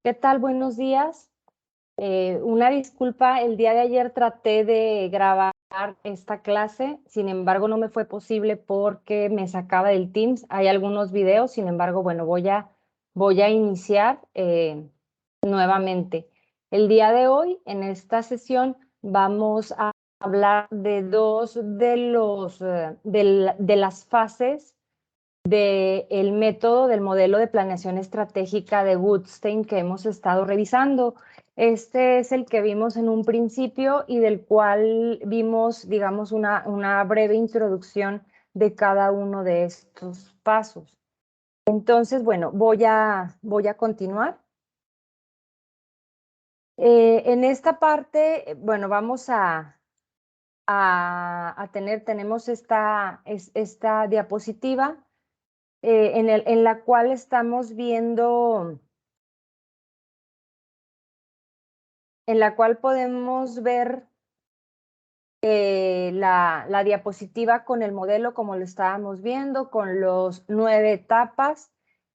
¿Qué tal? Buenos días. Una disculpa, el día de ayer traté de grabar esta clase, sin embargo no me fue posible porque me sacaba del Teams. Hay algunos videos, sin embargo, bueno, voy a iniciar nuevamente. El día de hoy, en esta sesión, vamos a hablar de dos de las fases del método del modelo de planeación estratégica de Goodstein que hemos estado revisando. Este es el que vimos en un principio y del cual vimos, digamos, una breve introducción de cada uno de estos pasos. Entonces, bueno, voy a continuar. En esta parte, bueno, vamos tenemos esta diapositiva en la cual estamos viendo, en la cual podemos ver la diapositiva con el modelo como lo estábamos viendo, con los 9 etapas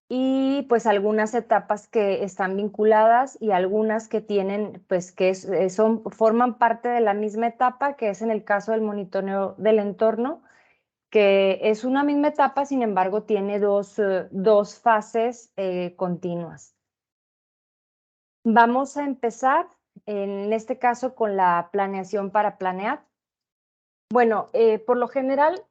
y pues algunas etapas que están vinculadas y algunas que tienen, pues que forman parte de la misma etapa, que es en el caso del monitoreo del entorno, que es una misma etapa, sin embargo, tiene dos fases continuas. Vamos a empezar, en este caso, con la planeación para planear. Bueno, por lo general,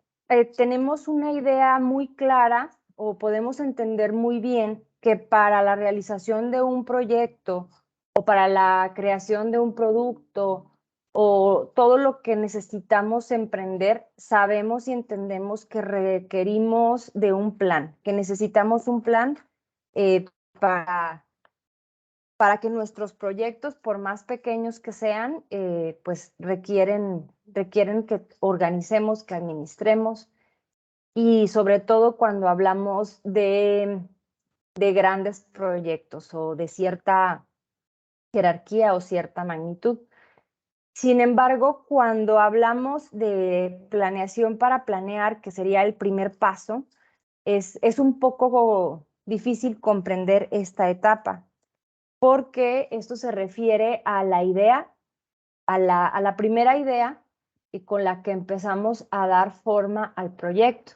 tenemos una idea muy clara o podemos entender muy bien que para la realización de un proyecto o para la creación de un producto o todo lo que necesitamos emprender, sabemos y entendemos que requerimos de un plan, que necesitamos un plan eh, para que nuestros proyectos, por más pequeños que sean, pues requieren que organicemos, que administremos y sobre todo cuando hablamos de grandes proyectos o de cierta jerarquía o cierta magnitud. Sin embargo, cuando hablamos de planeación para planear, que sería el primer paso, es un poco difícil comprender esta etapa, porque esto se refiere a la idea, a la primera idea y con la que empezamos a dar forma al proyecto.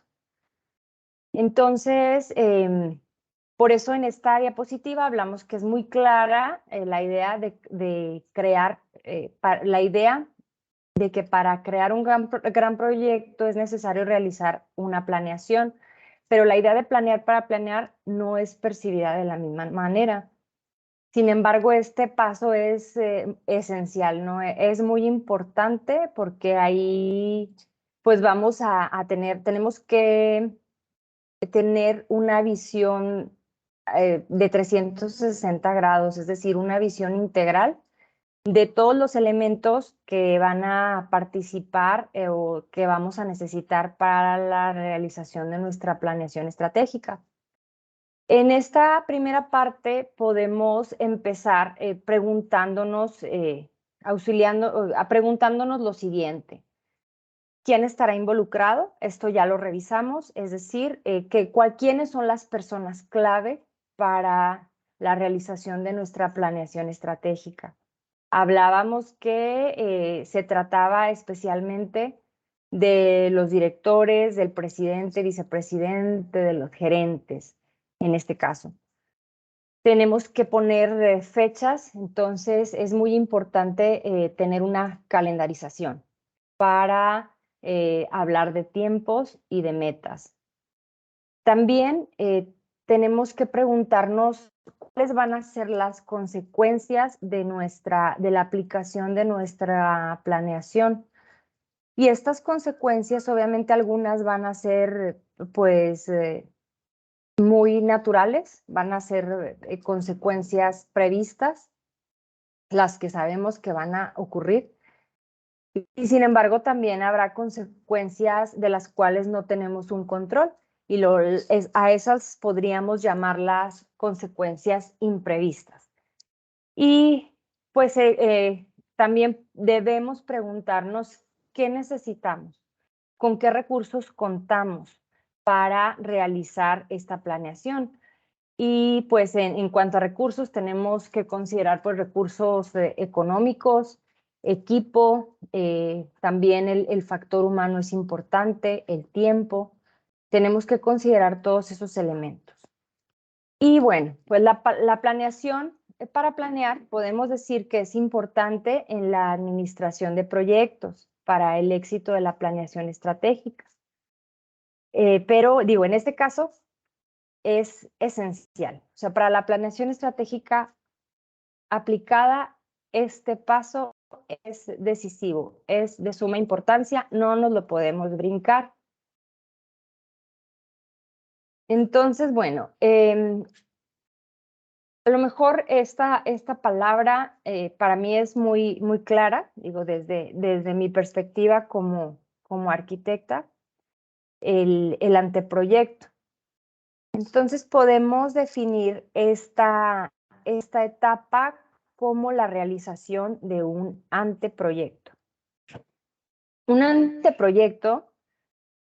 Entonces, por eso en esta diapositiva hablamos que es muy clara la idea de crear, la idea de que para crear un gran proyecto es necesario realizar una planeación, pero la idea de planear para planear no es percibida de la misma manera. Sin embargo, este paso es esencial, ¿no? Es muy importante porque ahí pues tenemos que tener una visión de 360 grados, es decir, una visión integral de todos los elementos que van a participar o que vamos a necesitar para la realización de nuestra planeación estratégica. En esta primera parte podemos empezar preguntándonos lo siguiente. ¿Quién estará involucrado? Esto ya lo revisamos, es decir, quiénes son las personas clave para la realización de nuestra planeación estratégica. Hablábamos que se trataba especialmente de los directores, del presidente, vicepresidente, de los gerentes, en este caso. Tenemos que poner fechas, entonces es muy importante tener una calendarización para hablar de tiempos y de metas. También tenemos que preguntarnos cuáles van a ser las consecuencias de la aplicación de nuestra planeación. Y estas consecuencias, obviamente, algunas van a ser, pues, muy naturales, van a ser consecuencias previstas, las que sabemos que van a ocurrir. Y sin embargo, también habrá consecuencias de las cuales no tenemos un control y a esas podríamos llamarlas consecuencias imprevistas. Y pues también debemos preguntarnos qué necesitamos, con qué recursos contamos para realizar esta planeación. Y pues en cuanto a recursos, tenemos que considerar pues recursos económicos, equipo, también el factor humano es importante, el tiempo. Tenemos que considerar todos esos elementos. Y bueno, pues la planeación, para planear, podemos decir que es importante en la administración de proyectos para el éxito de la planeación estratégica. Pero digo, en este caso es esencial. O sea, para la planeación estratégica aplicada, este paso es decisivo, es de suma importancia, no nos lo podemos brincar. Entonces, bueno, a lo mejor esta palabra para mí es muy clara, digo, desde mi perspectiva como arquitecta, el anteproyecto. Entonces podemos definir esta etapa como la realización de un anteproyecto. Un anteproyecto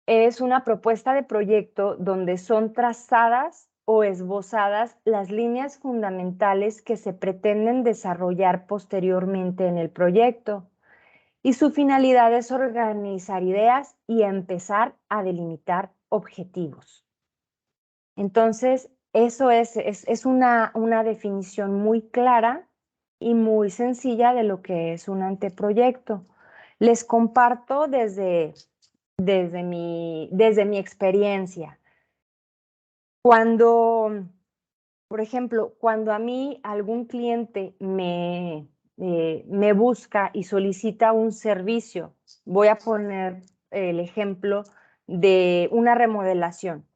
es una propuesta de proyecto donde son trazadas o esbozadas las líneas fundamentales que se pretenden desarrollar posteriormente en el proyecto. Y su finalidad es organizar ideas y empezar a delimitar objetivos. Entonces, eso es una definición muy clara y muy sencilla de lo que es un anteproyecto. Les comparto desde mi experiencia. Cuando, por ejemplo, cuando a mí algún cliente me busca y solicita un servicio, voy a poner el ejemplo de una remodelación.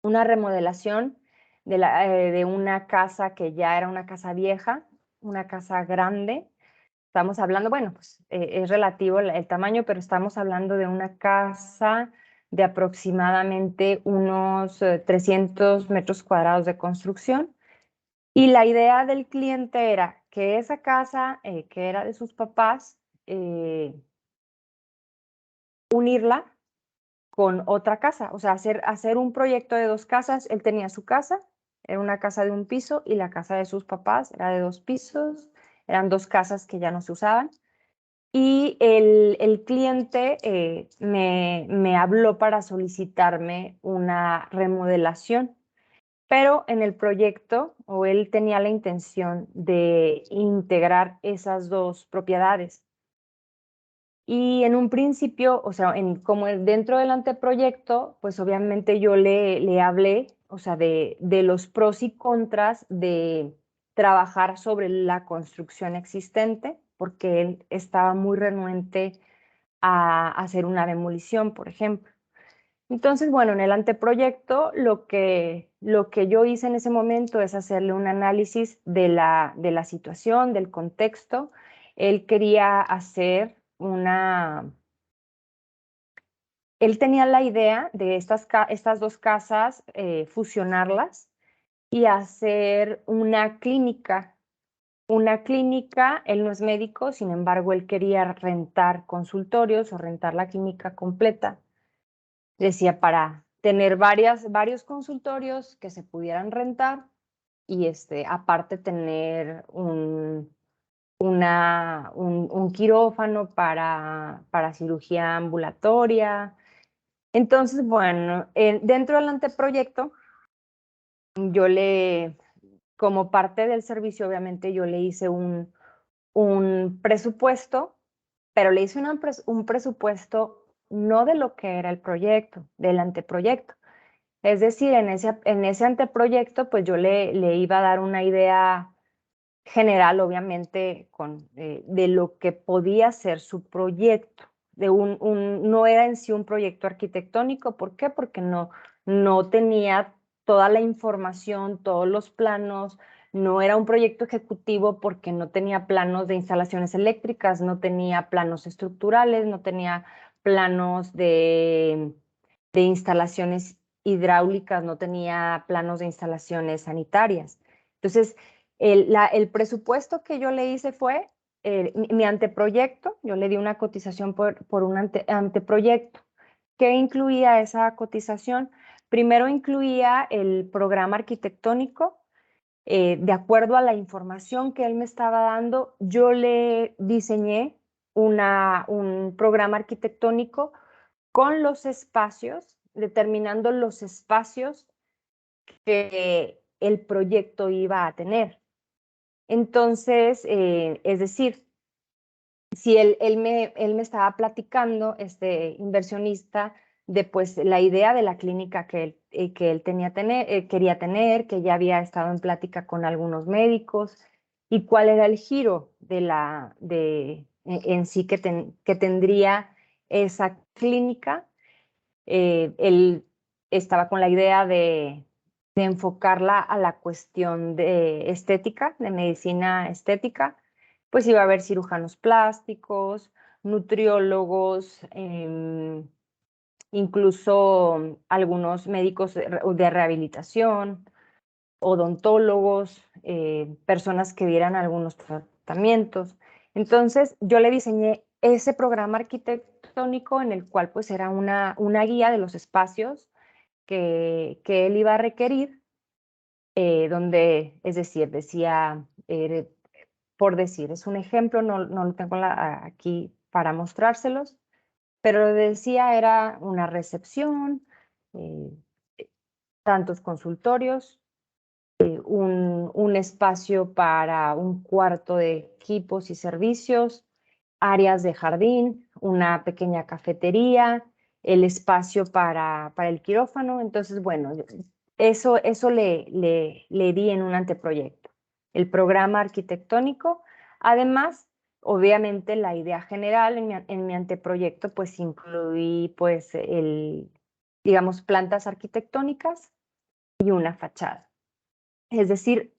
Una remodelación de una casa que ya era una casa vieja, una casa grande. Estamos hablando, bueno, pues es relativo el tamaño, pero estamos hablando de una casa de aproximadamente unos 300 metros cuadrados de construcción. Y la idea del cliente era que esa casa, que era de sus papás, unirla con otra casa, o sea, hacer un proyecto de dos casas. Él tenía su casa, era una casa de un piso, y la casa de sus papás era de dos pisos, eran dos casas que ya no se usaban. Y el cliente me habló para solicitarme una remodelación, pero en el proyecto, o él tenía la intención de integrar esas dos propiedades. Y en un principio, o sea, como dentro del anteproyecto, pues obviamente yo le hablé, o sea, de los pros y contras de trabajar sobre la construcción existente, porque él estaba muy renuente a hacer una demolición, por ejemplo. Entonces, bueno, en el anteproyecto lo que yo hice en ese momento es hacerle un análisis de la situación, del contexto. Él quería hacer él tenía la idea de estas dos casas, fusionarlas y hacer una clínica. Una clínica, él no es médico, sin embargo, él quería rentar consultorios o rentar la clínica completa. Decía, para tener varios consultorios que se pudieran rentar y aparte tener un quirófano para cirugía ambulatoria. Entonces, bueno, dentro del anteproyecto, yo como parte del servicio, obviamente, yo le hice un presupuesto, pero le hice un presupuesto no de lo que era el proyecto, del anteproyecto. Es decir, en ese anteproyecto, pues yo le iba a dar una idea general, obviamente, de lo que podía ser su proyecto. No era en sí un proyecto arquitectónico. ¿Por qué? Porque no tenía toda la información, todos los planos. No era un proyecto ejecutivo porque no tenía planos de instalaciones eléctricas, no tenía planos estructurales, no tenía planos de instalaciones hidráulicas, no tenía planos de instalaciones sanitarias. Entonces, el presupuesto que yo le hice fue mi anteproyecto. Yo le di una cotización por un anteproyecto. ¿Qué incluía esa cotización? Primero incluía el programa arquitectónico. De acuerdo a la información que él me estaba dando, yo le diseñé un programa arquitectónico con los espacios, determinando los espacios que el proyecto iba a tener. Entonces, es decir, si él me estaba platicando, este inversionista, de pues la idea de la clínica que él quería tener, que ya había estado en plática con algunos médicos, y cuál era el giro en sí que tendría esa clínica. Él estaba con la idea de enfocarla a la cuestión de estética, de medicina estética, pues iba a haber cirujanos plásticos, nutriólogos, incluso algunos médicos de rehabilitación, odontólogos, personas que dieran algunos tratamientos. Entonces, yo le diseñé ese programa arquitectónico en el cual pues era una guía de los espacios que él iba a requerir, donde, es decir, decía, por decir, es un ejemplo, no lo tengo aquí para mostrárselos, pero lo decía era una recepción, eh, tantos consultorios, un espacio para un cuarto de equipos y servicios, áreas de jardín, una pequeña cafetería, el espacio para el quirófano. Entonces, bueno, eso le di en un anteproyecto. El programa arquitectónico, además, obviamente la idea general en mi anteproyecto, pues incluí pues digamos, plantas arquitectónicas y una fachada. Es decir,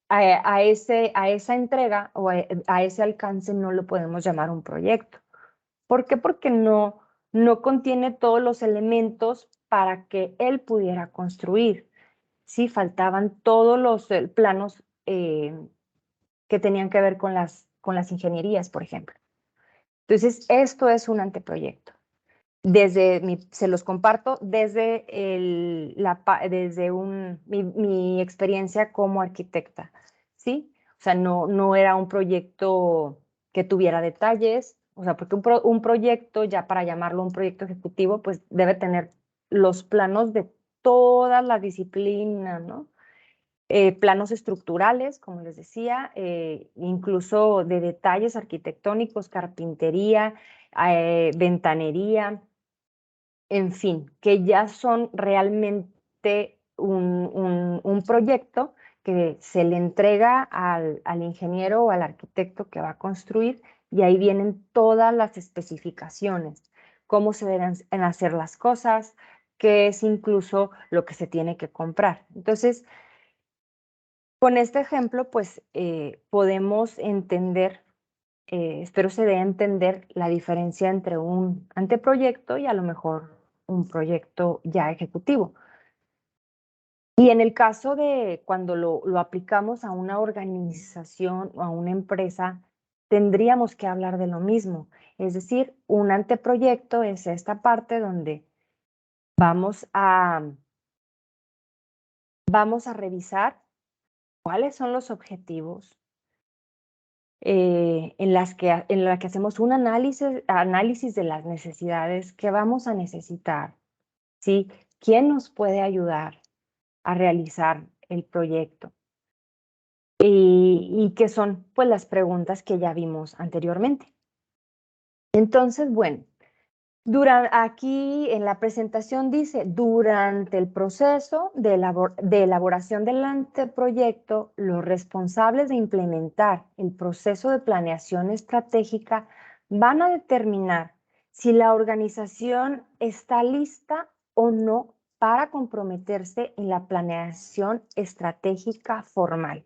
a esa entrega o a ese alcance no lo podemos llamar un proyecto. ¿Por qué? Porque no contiene todos los elementos para que él pudiera construir. Sí, faltaban todos los planos que tenían que ver con las ingenierías, por ejemplo. Entonces, esto es un anteproyecto. Se los comparto desde, mi experiencia como arquitecta, ¿sí? O sea, no era un proyecto que tuviera detalles, o sea, porque un proyecto, ya para llamarlo un proyecto ejecutivo, pues debe tener los planos de todas las disciplinas, ¿no? Planos estructurales, como les decía, incluso de detalles arquitectónicos, carpintería, ventanería, en fin, que ya son realmente un proyecto que se le entrega al ingeniero o al arquitecto que va a construir, y ahí vienen todas las especificaciones, cómo se deben hacer las cosas, qué es incluso lo que se tiene que comprar. Entonces, con este ejemplo, pues podemos entender, espero se dé a entender la diferencia entre un anteproyecto y a lo mejor un proyecto ya ejecutivo. Y en el caso de cuando lo aplicamos a una organización o a una empresa, tendríamos que hablar de lo mismo. Es decir, un anteproyecto es esta parte donde vamos a revisar cuáles son los objetivos, en la que hacemos un análisis de las necesidades que vamos a necesitar, ¿sí? ¿Quién nos puede ayudar a realizar el proyecto? Y qué son, pues, las preguntas que ya vimos anteriormente. Entonces, bueno, aquí en la presentación dice, durante el proceso de elaboración del anteproyecto, los responsables de implementar el proceso de planeación estratégica van a determinar si la organización está lista o no para comprometerse en la planeación estratégica formal.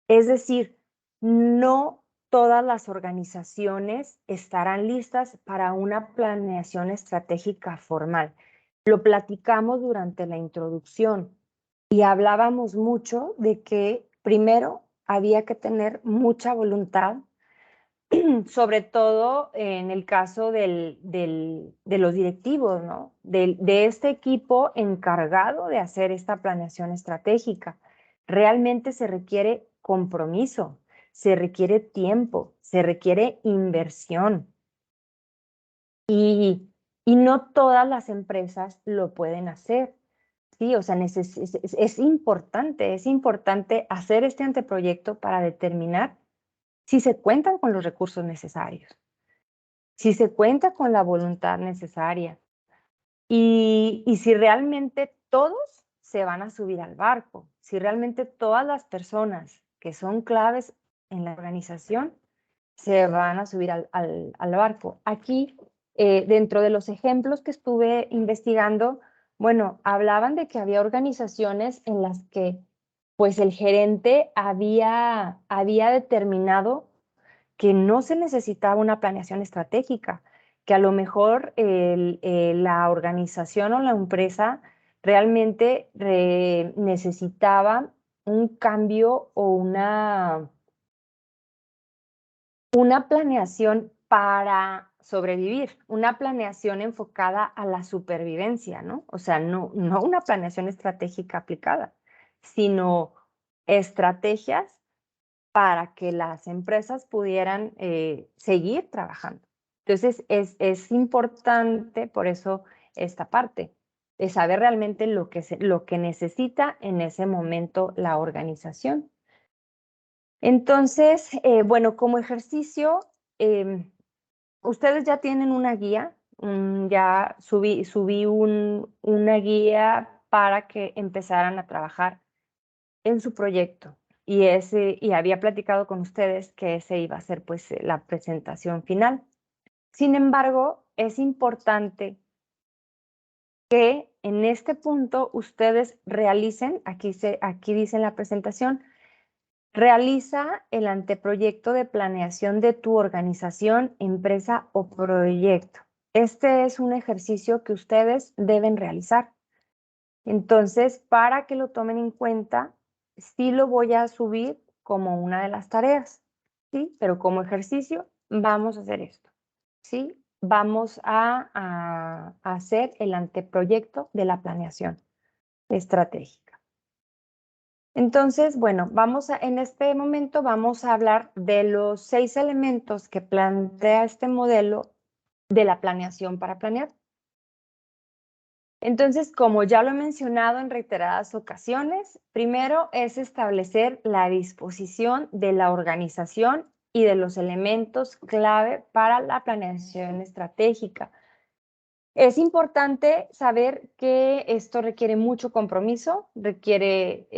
Es decir, no todas las organizaciones estarán listas para una planeación estratégica formal. Lo platicamos durante la introducción y hablábamos mucho de que primero había que tener mucha voluntad sobre todo en el caso de los directivos, ¿no? De este equipo encargado de hacer esta planeación estratégica. Realmente se requiere compromiso, se requiere tiempo, se requiere inversión. Y no todas las empresas lo pueden hacer. Sí, o sea, es importante hacer este anteproyecto para determinar si se cuentan con los recursos necesarios, si se cuenta con la voluntad necesaria y si realmente todos se van a subir al barco, si realmente todas las personas que son claves en la organización se van a subir al barco. Aquí, dentro de los ejemplos que estuve investigando, bueno, hablaban de que había organizaciones en las que pues el gerente había determinado que no se necesitaba una planeación estratégica, que a lo mejor la organización o la empresa realmente necesitaba un cambio o una planeación para sobrevivir, una planeación enfocada a la supervivencia, ¿no? O sea, no una planeación estratégica aplicada, sino estrategias para que las empresas pudieran seguir trabajando. Entonces, es importante, por eso, esta parte, de saber realmente lo que necesita en ese momento la organización. Entonces, bueno, como ejercicio, ustedes ya tienen una guía, ya subí una guía para que empezaran a trabajar en su proyecto y había platicado con ustedes que ese iba a ser pues la presentación final. Sin embargo, es importante que en este punto ustedes realicen, aquí dice en la presentación, realiza el anteproyecto de planeación de tu organización, empresa o proyecto. Este es un ejercicio que ustedes deben realizar. Entonces, para que lo tomen en cuenta, sí lo voy a subir como una de las tareas, ¿sí? Pero como ejercicio vamos a hacer esto, ¿sí? Vamos a hacer el anteproyecto de la planeación estratégica. Entonces, bueno, en este momento vamos a hablar de los 6 elementos que plantea este modelo de la planeación para planear. Entonces, como ya lo he mencionado en reiteradas ocasiones, primero es establecer la disposición de la organización y de los elementos clave para la planeación estratégica. Es importante saber que esto requiere mucho compromiso, requiere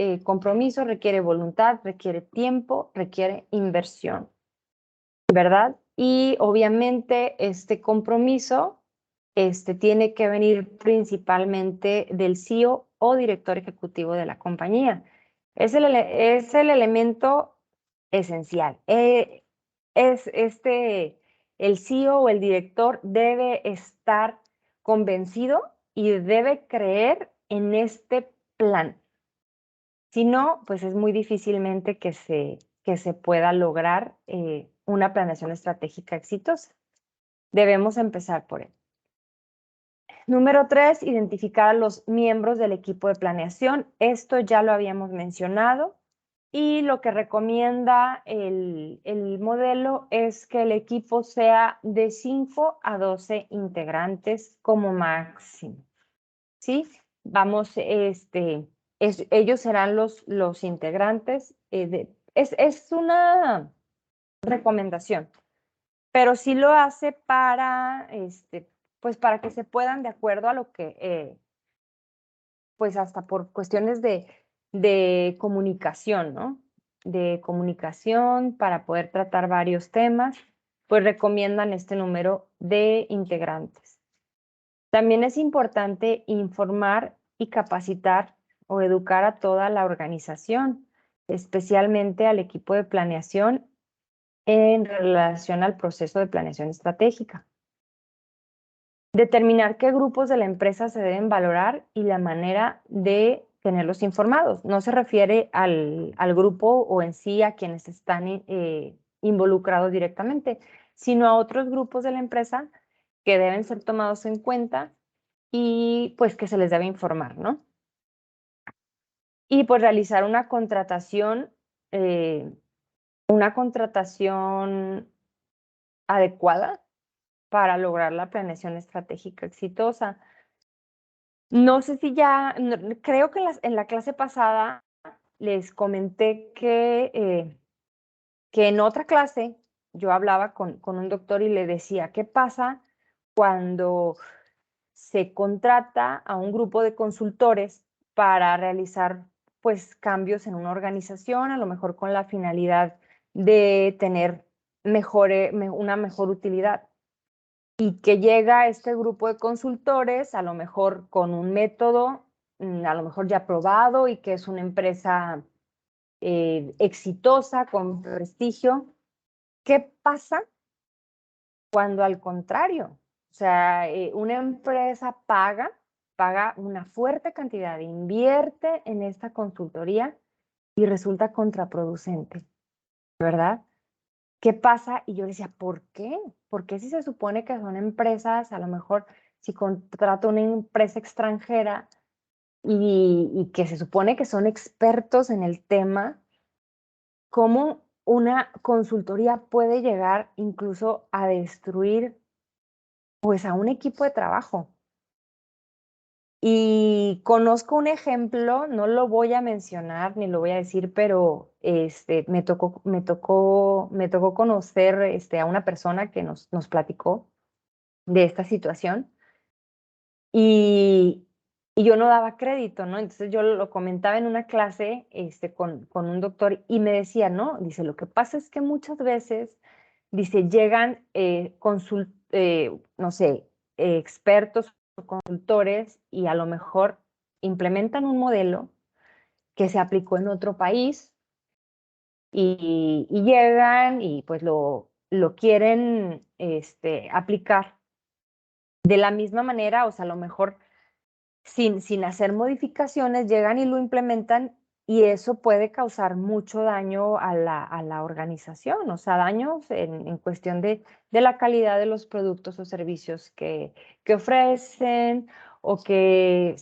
voluntad, requiere tiempo, requiere inversión, ¿verdad? Y obviamente este compromiso tiene que venir principalmente del CEO o director ejecutivo de la compañía. Es el elemento esencial. El CEO o el director debe estar convencido y debe creer en este plan. Si no, pues es muy difícilmente que se pueda lograr una planeación estratégica exitosa. Debemos empezar por él. Número 3, identificar a los miembros del equipo de planeación. Esto ya lo habíamos mencionado y lo que recomienda el modelo es que el equipo sea de 5 a 12 integrantes como máximo. ¿Sí? Vamos, ellos serán los integrantes. Es una recomendación, pero sí lo hace para, pues para que se puedan de acuerdo a lo que, pues hasta por cuestiones de comunicación, ¿no? De comunicación para poder tratar varios temas, pues recomiendan este número de integrantes. También es importante informar y capacitar o educar a toda la organización, especialmente al equipo de planeación en relación al proceso de planeación estratégica. Determinar qué grupos de la empresa se deben valorar y la manera de tenerlos informados. No se refiere al grupo o en sí a quienes están involucrados directamente, sino a otros grupos de la empresa que deben ser tomados en cuenta y pues que se les debe informar, ¿no? Y pues realizar una contratación adecuada para lograr la planeación estratégica exitosa. No sé si ya, creo que en la clase pasada les comenté que en otra clase yo hablaba con un doctor y le decía, ¿qué pasa cuando se contrata a un grupo de consultores para realizar pues cambios en una organización, a lo mejor con la finalidad de tener una mejor utilidad? Y que llega este grupo de consultores, a lo mejor con un método, a lo mejor ya probado y que es una empresa exitosa, con prestigio. ¿Qué pasa cuando al contrario? O sea, una empresa paga una fuerte cantidad, invierte en esta consultoría y resulta contraproducente, ¿verdad? ¿Qué pasa? Y yo decía, ¿por qué? ¿Por qué si se supone que son empresas, a lo mejor si contrato una empresa extranjera y que se supone que son expertos en el tema, cómo una consultoría puede llegar incluso a destruir pues a un equipo de trabajo? Y conozco un ejemplo, no lo voy a mencionar ni lo voy a decir, pero me tocó conocer a una persona que nos platicó de esta situación y, y yo no daba crédito, ¿no? Entonces yo lo comentaba en una clase con un doctor y me decía, no, dice, lo que pasa es que muchas veces, dice, llegan no sé, expertos o consultores y a lo mejor implementan un modelo que se aplicó en otro país y llegan y pues lo quieren aplicar de la misma manera, o sea, a lo mejor sin hacer modificaciones, llegan y lo implementan y eso puede causar mucho daño a la organización, o sea, daños en cuestión de la calidad de los productos o servicios que ofrecen o que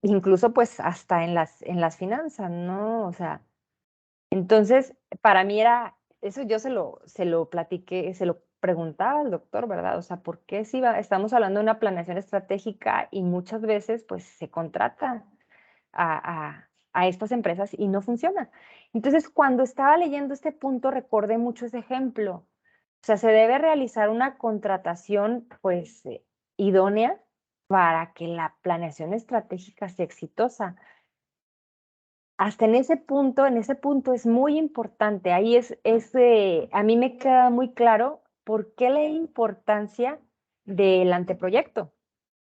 incluso pues hasta en las finanzas, ¿no? O sea, entonces para mí era, eso yo se lo platiqué, se lo preguntaba al doctor, ¿verdad? O sea, ¿por qué si estamos hablando de una planeación estratégica y muchas veces pues se contrata a estas empresas y no funciona? Entonces, cuando estaba leyendo este punto, recordé mucho ese ejemplo. O sea, se debe realizar una contratación pues idónea para que la planeación estratégica sea exitosa. Hasta en ese punto es muy importante. Ahí a mí me queda muy claro por qué la importancia del anteproyecto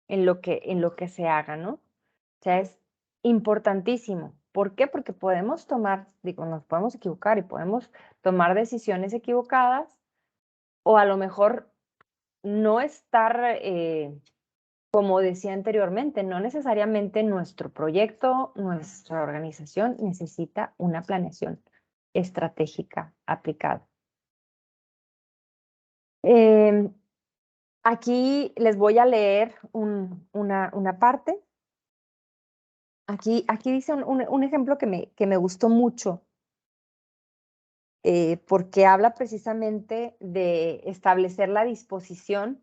en lo que se haga, ¿no? O sea, es importantísimo. ¿Por qué? Porque podemos nos podemos equivocar y podemos tomar decisiones equivocadas o a lo mejor no estar como decía anteriormente, no necesariamente nuestro proyecto, nuestra organización necesita una planeación estratégica aplicada. Aquí les voy a leer una parte. Aquí dice un ejemplo que me gustó mucho, porque habla precisamente de establecer la disposición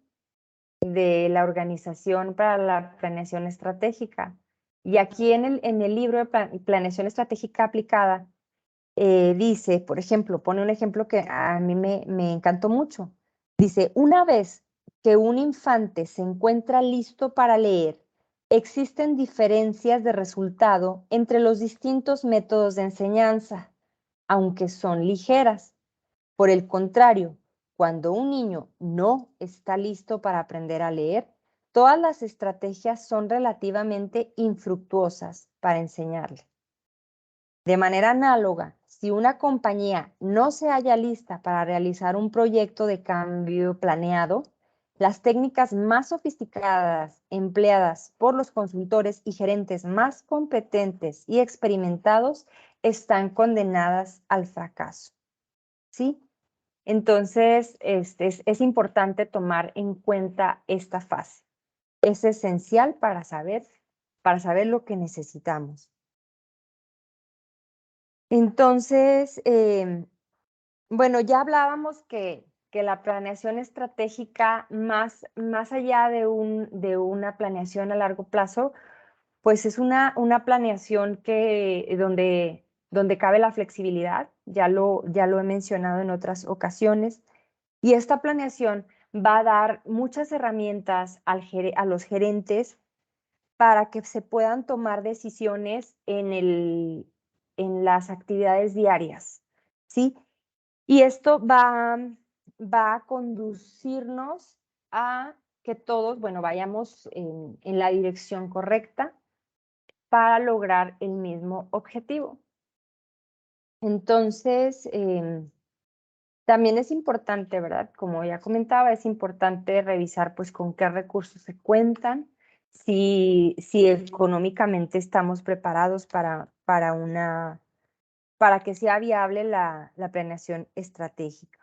de la organización para la planeación estratégica. Y aquí en el libro de Planeación Estratégica Aplicada, dice, por ejemplo, pone un ejemplo que a mí me encantó mucho. Dice, una vez que un infante se encuentra listo para leer, existen diferencias de resultado entre los distintos métodos de enseñanza, aunque son ligeras. Por el contrario, cuando un niño no está listo para aprender a leer, todas las estrategias son relativamente infructuosas para enseñarle. De manera análoga, si una compañía no se halla lista para realizar un proyecto de cambio planeado, las técnicas más sofisticadas empleadas por los consultores y gerentes más competentes y experimentados están condenadas al fracaso. ¿Sí? Entonces, es importante tomar en cuenta esta fase. Es esencial para saber lo que necesitamos. Entonces, bueno, ya hablábamos que la planeación estratégica, más allá de una planeación a largo plazo, pues es una planeación donde cabe la flexibilidad, ya lo he mencionado en otras ocasiones, y esta planeación va a dar muchas herramientas a los gerentes para que se puedan tomar decisiones en las actividades diarias, ¿sí? Y esto va a conducirnos a que todos, bueno, vayamos en la dirección correcta para lograr el mismo objetivo. Entonces, también es importante, ¿verdad? Como ya comentaba, es importante revisar pues con qué recursos se cuentan, si económicamente estamos preparados para que sea viable la planeación estratégica.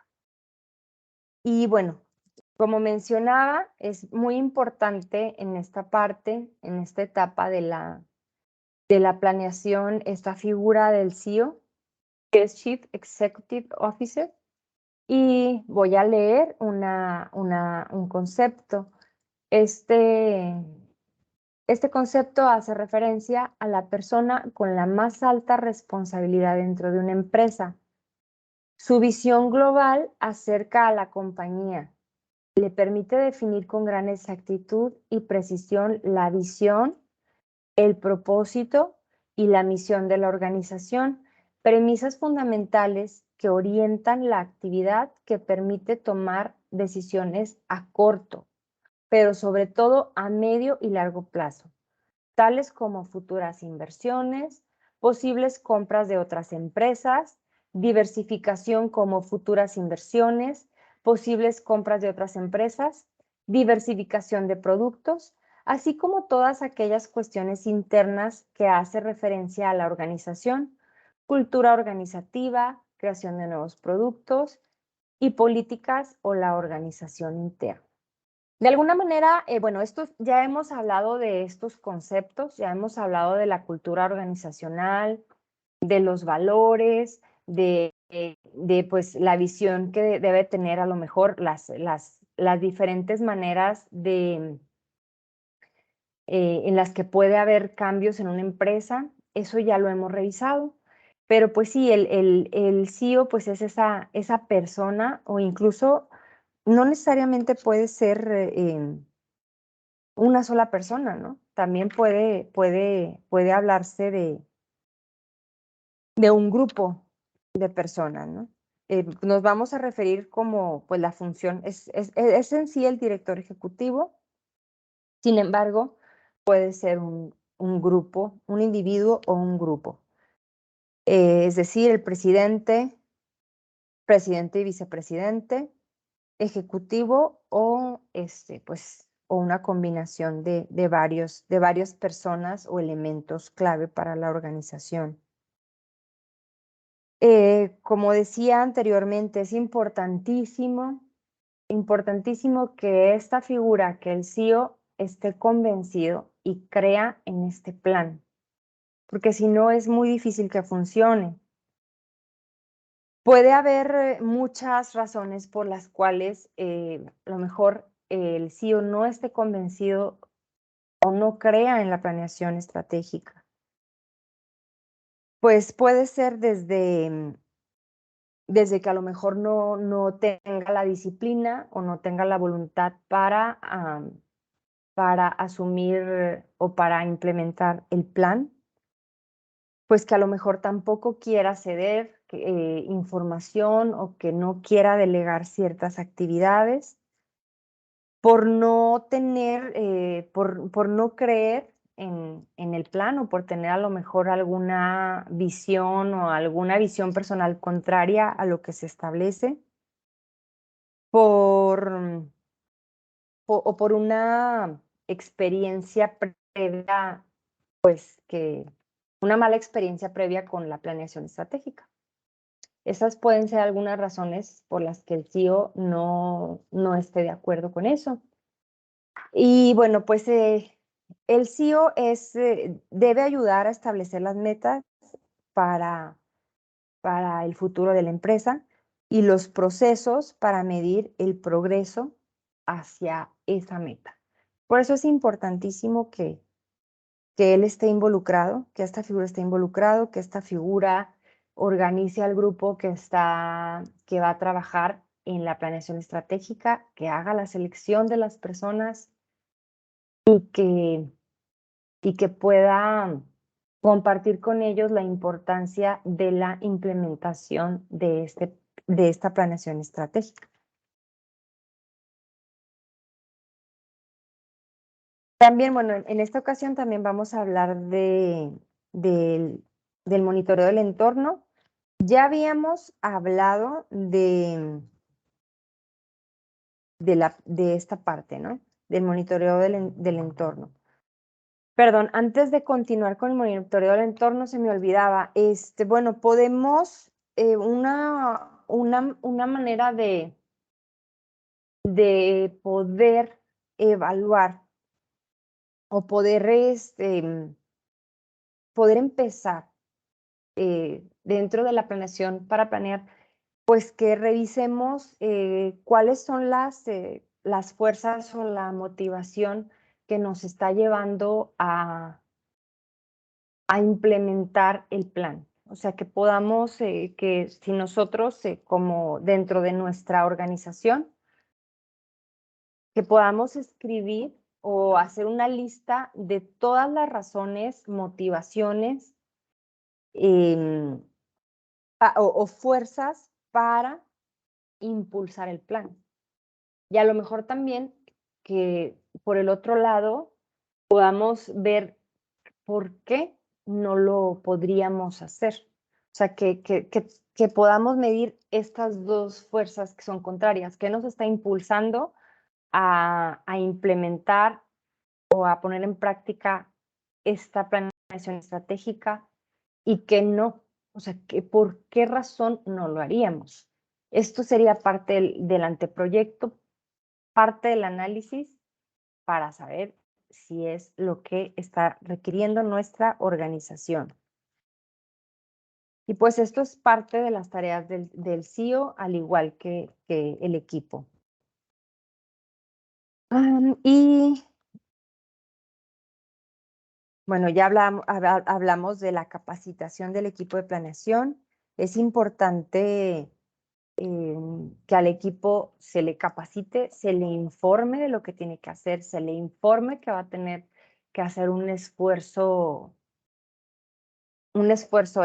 Y bueno, como mencionaba, es muy importante en esta parte, en esta etapa de la planeación, esta figura del CEO, que es Chief Executive Officer, y voy a leer un concepto. Este concepto hace referencia a la persona con la más alta responsabilidad dentro de una empresa. Su visión global acerca a la compañía. Le permite definir con gran exactitud y precisión la visión, el propósito y la misión de la organización, premisas fundamentales que orientan la actividad, que permite tomar decisiones a corto, pero sobre todo a medio y largo plazo, tales como futuras inversiones, posibles compras de otras empresas, diversificación como futuras inversiones, posibles compras de otras empresas, diversificación de productos, así como todas aquellas cuestiones internas que hace referencia a la organización, cultura organizativa, creación de nuevos productos y políticas o la organización interna. De alguna manera, bueno, ya hemos hablado de estos conceptos, ya hemos hablado de la cultura organizacional, de los valores, de pues la visión que debe tener a lo mejor las diferentes maneras en las que puede haber cambios en una empresa. Eso ya lo hemos revisado. Pero pues sí, el CEO pues es esa persona, o incluso no necesariamente puede ser una sola persona, ¿no? También puede hablarse de un grupo de personas, ¿no? Nos vamos a referir como, pues la función, es en sí el director ejecutivo. Sin embargo, puede ser un grupo, un individuo o un grupo. Es decir, el presidente y vicepresidente, ejecutivo o pues, o una combinación de varias personas o elementos clave para la organización. Como decía anteriormente, es importantísimo que esta figura, que el CEO esté convencido y crea en este plan, porque si no es muy difícil que funcione. Puede haber muchas razones por las cuales a lo mejor el CEO no esté convencido o no crea en la planeación estratégica. Pues puede ser desde que a lo mejor no tenga la disciplina o no tenga la voluntad para asumir o para implementar el plan, pues que a lo mejor tampoco quiera ceder información o que no quiera delegar ciertas actividades por no tener, por no creer en el plan, o por tener a lo mejor alguna visión o alguna visión personal contraria a lo que se establece, o por una experiencia previa, pues una mala experiencia previa con la planeación estratégica. Esas pueden ser algunas razones por las que el CEO no esté de acuerdo con eso. Y bueno, pues el CEO debe ayudar a establecer las metas para, para el futuro de la empresa y los procesos para medir el progreso hacia esa meta. Por eso es importantísimo que él esté involucrado, que esta figura esté involucrado, que esta figura organice al grupo que va a trabajar en la planeación estratégica, que haga la selección de las personas y que pueda compartir con ellos la importancia de la implementación de esta planeación estratégica. También, bueno, en esta ocasión también vamos a hablar del monitoreo del entorno. Ya habíamos hablado de esta parte, ¿no? Del monitoreo del entorno. Perdón, antes de continuar con el monitoreo del entorno, se me olvidaba, bueno, podemos, una manera de poder evaluar o poder empezar dentro de la planeación para planear, pues que revisemos cuáles son las fuerzas o la motivación que nos está llevando a implementar el plan. O sea, que podamos, que si nosotros, como dentro de nuestra organización, que podamos escribir o hacer una lista de todas las razones, motivaciones em, o fuerzas para impulsar el plan. Y a lo mejor también que por el otro lado podamos ver por qué no lo podríamos hacer. O sea, que podamos medir estas dos fuerzas que son contrarias, que nos está impulsando a implementar o a poner en práctica esta planeación estratégica y que no, o sea, que por qué razón no lo haríamos. Esto sería parte del anteproyecto, parte del análisis para saber si es lo que está requiriendo nuestra organización. Y pues esto es parte de las tareas del CEO, al igual que el equipo. Y bueno, ya hablamos de la capacitación del equipo de planeación. Es importante que al equipo se le capacite, se le informe de lo que tiene que hacer, se le informe que va a tener que hacer un esfuerzo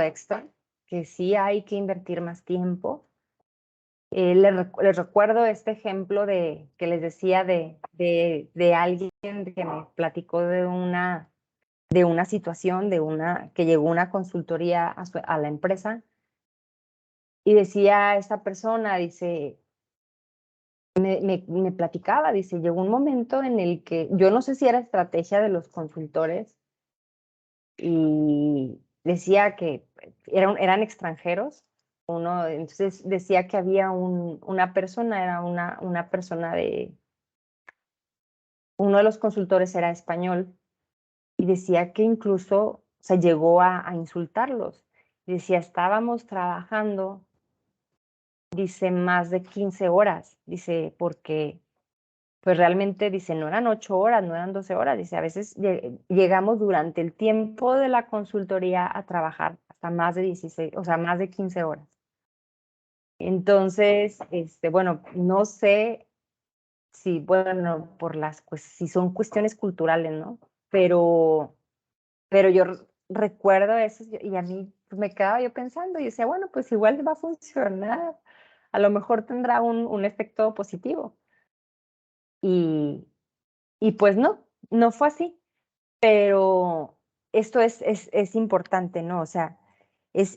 extra, que sí hay que invertir más tiempo. Les recuerdo este ejemplo que les decía de alguien que me platicó de una situación, que llegó una consultoría a la empresa y decía esta persona, dice, me platicaba, dice, llegó un momento en el que yo no sé si era estrategia de los consultores y decía que eran extranjeros. Entonces decía que había una persona, era una persona uno de los consultores era español y decía que incluso, o sea, llegó a insultarlos. Decía, estábamos trabajando, dice, más de 15 horas, dice, porque pues realmente, dice, no eran 8 horas, no eran 12 horas, dice, a veces llegamos durante el tiempo de la consultoría a trabajar hasta más de 16, o sea, más de 15 horas. Entonces, bueno, no sé si, bueno, pues si son cuestiones culturales, ¿no? Pero yo recuerdo eso y a mí pues, me quedaba yo pensando y decía, bueno, pues igual va a funcionar, a lo mejor tendrá un efecto positivo. Y pues no fue así, pero esto es importante, ¿no? O sea,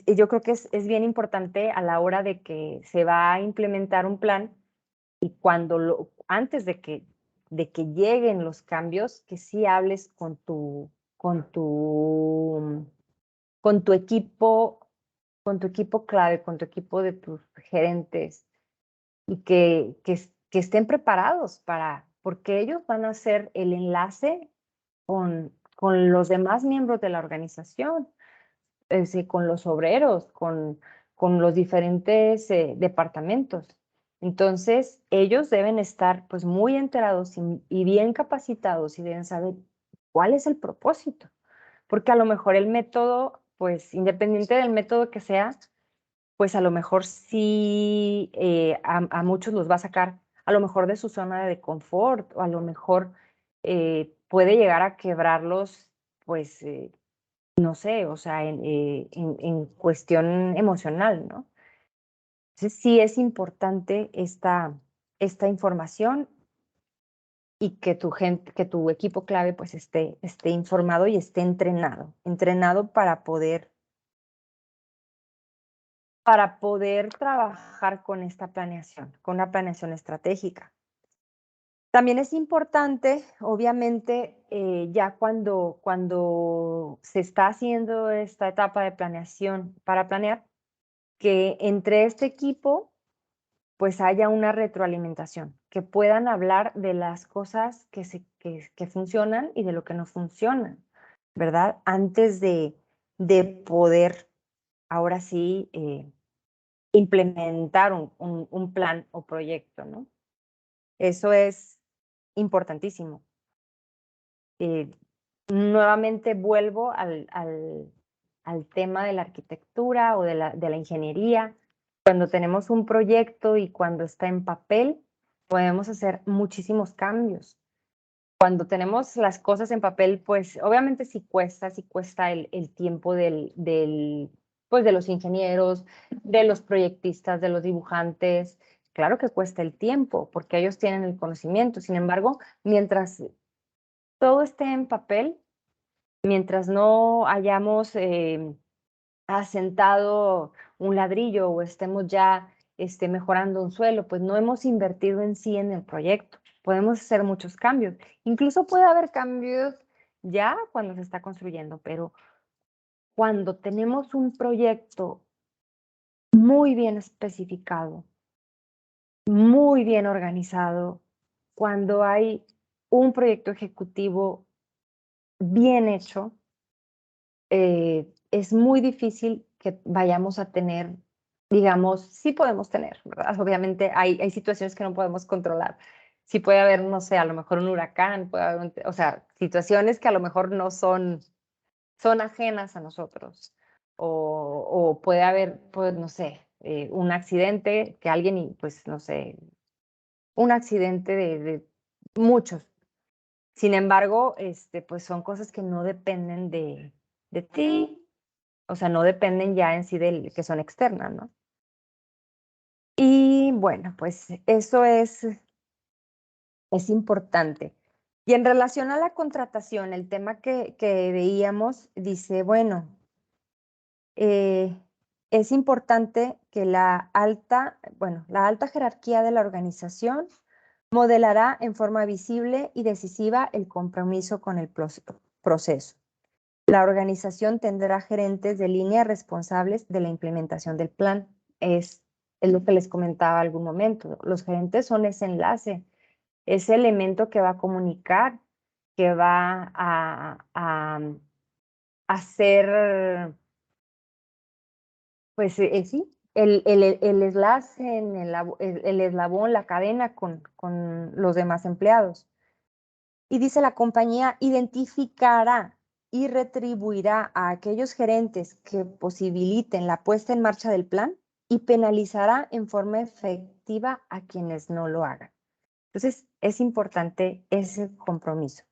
yo creo que es bien importante a la hora de que se va a implementar un plan y antes de que lleguen los cambios, que sí hables con tu equipo con tu equipo clave, con tu equipo de tus gerentes y que estén preparados porque ellos van a ser el enlace con los demás miembros de la organización, con los obreros, con los diferentes departamentos. Entonces, ellos deben estar pues muy enterados y bien capacitados y deben saber cuál es el propósito, porque a lo mejor el método, pues independiente del método que sea, pues a lo mejor sí a muchos los va a sacar a lo mejor de su zona de confort o a lo mejor puede llegar a quebrarlos, pues no sé, o sea, en cuestión emocional, ¿no? Entonces sí es importante esta información y que tu gente, que tu equipo clave pues esté informado y esté entrenado para poder trabajar con esta planeación, con una planeación estratégica. También es importante, obviamente, ya cuando se está haciendo esta etapa de planeación para planear, que entre este equipo pues haya una retroalimentación, que puedan hablar de las cosas que funcionan y de lo que no funcionan, ¿verdad? Antes de poder, ahora sí, implementar un plan o proyecto, ¿no? Eso es importantísimo. Nuevamente vuelvo al tema de la arquitectura o de la ingeniería. Cuando tenemos un proyecto y cuando está en papel, podemos hacer muchísimos cambios. Cuando tenemos las cosas en papel, pues obviamente sí cuesta el tiempo pues de los ingenieros, de los proyectistas, de los dibujantes. Claro que cuesta el tiempo porque ellos tienen el conocimiento. Sin embargo, mientras todo esté en papel, mientras no hayamos asentado un ladrillo o estemos ya mejorando un suelo, pues no hemos invertido en sí en el proyecto. Podemos hacer muchos cambios. Incluso puede haber cambios ya cuando se está construyendo, pero cuando tenemos un proyecto muy bien especificado, muy bien organizado, cuando hay un proyecto ejecutivo bien hecho, es muy difícil que vayamos a tener, digamos, sí podemos tener, ¿verdad? Obviamente hay situaciones que no podemos controlar. Sí puede haber, no sé, a lo mejor un huracán, puede haber, o sea, situaciones que a lo mejor no son ajenas a nosotros. O puede haber, pues, no sé, un accidente que alguien, y pues, no sé, un accidente de muchos. Sin embargo, pues son cosas que no dependen de ti, o sea, no dependen ya en sí del que son externas, ¿no? Y bueno, pues eso es importante. Y en relación a la contratación, el tema que veíamos dice, bueno, es importante que la alta jerarquía de la organización modelará en forma visible y decisiva el compromiso con el proceso. La organización tendrá gerentes de línea responsables de la implementación del plan. Es lo que les comentaba algún momento. Los gerentes son ese enlace, ese elemento que va a comunicar, que va a hacer, pues sí, el enlace, el eslabón, la cadena con los demás empleados. Y dice la compañía identificará y retribuirá a aquellos gerentes que posibiliten la puesta en marcha del plan y penalizará en forma efectiva a quienes no lo hagan. Entonces, es importante ese compromiso.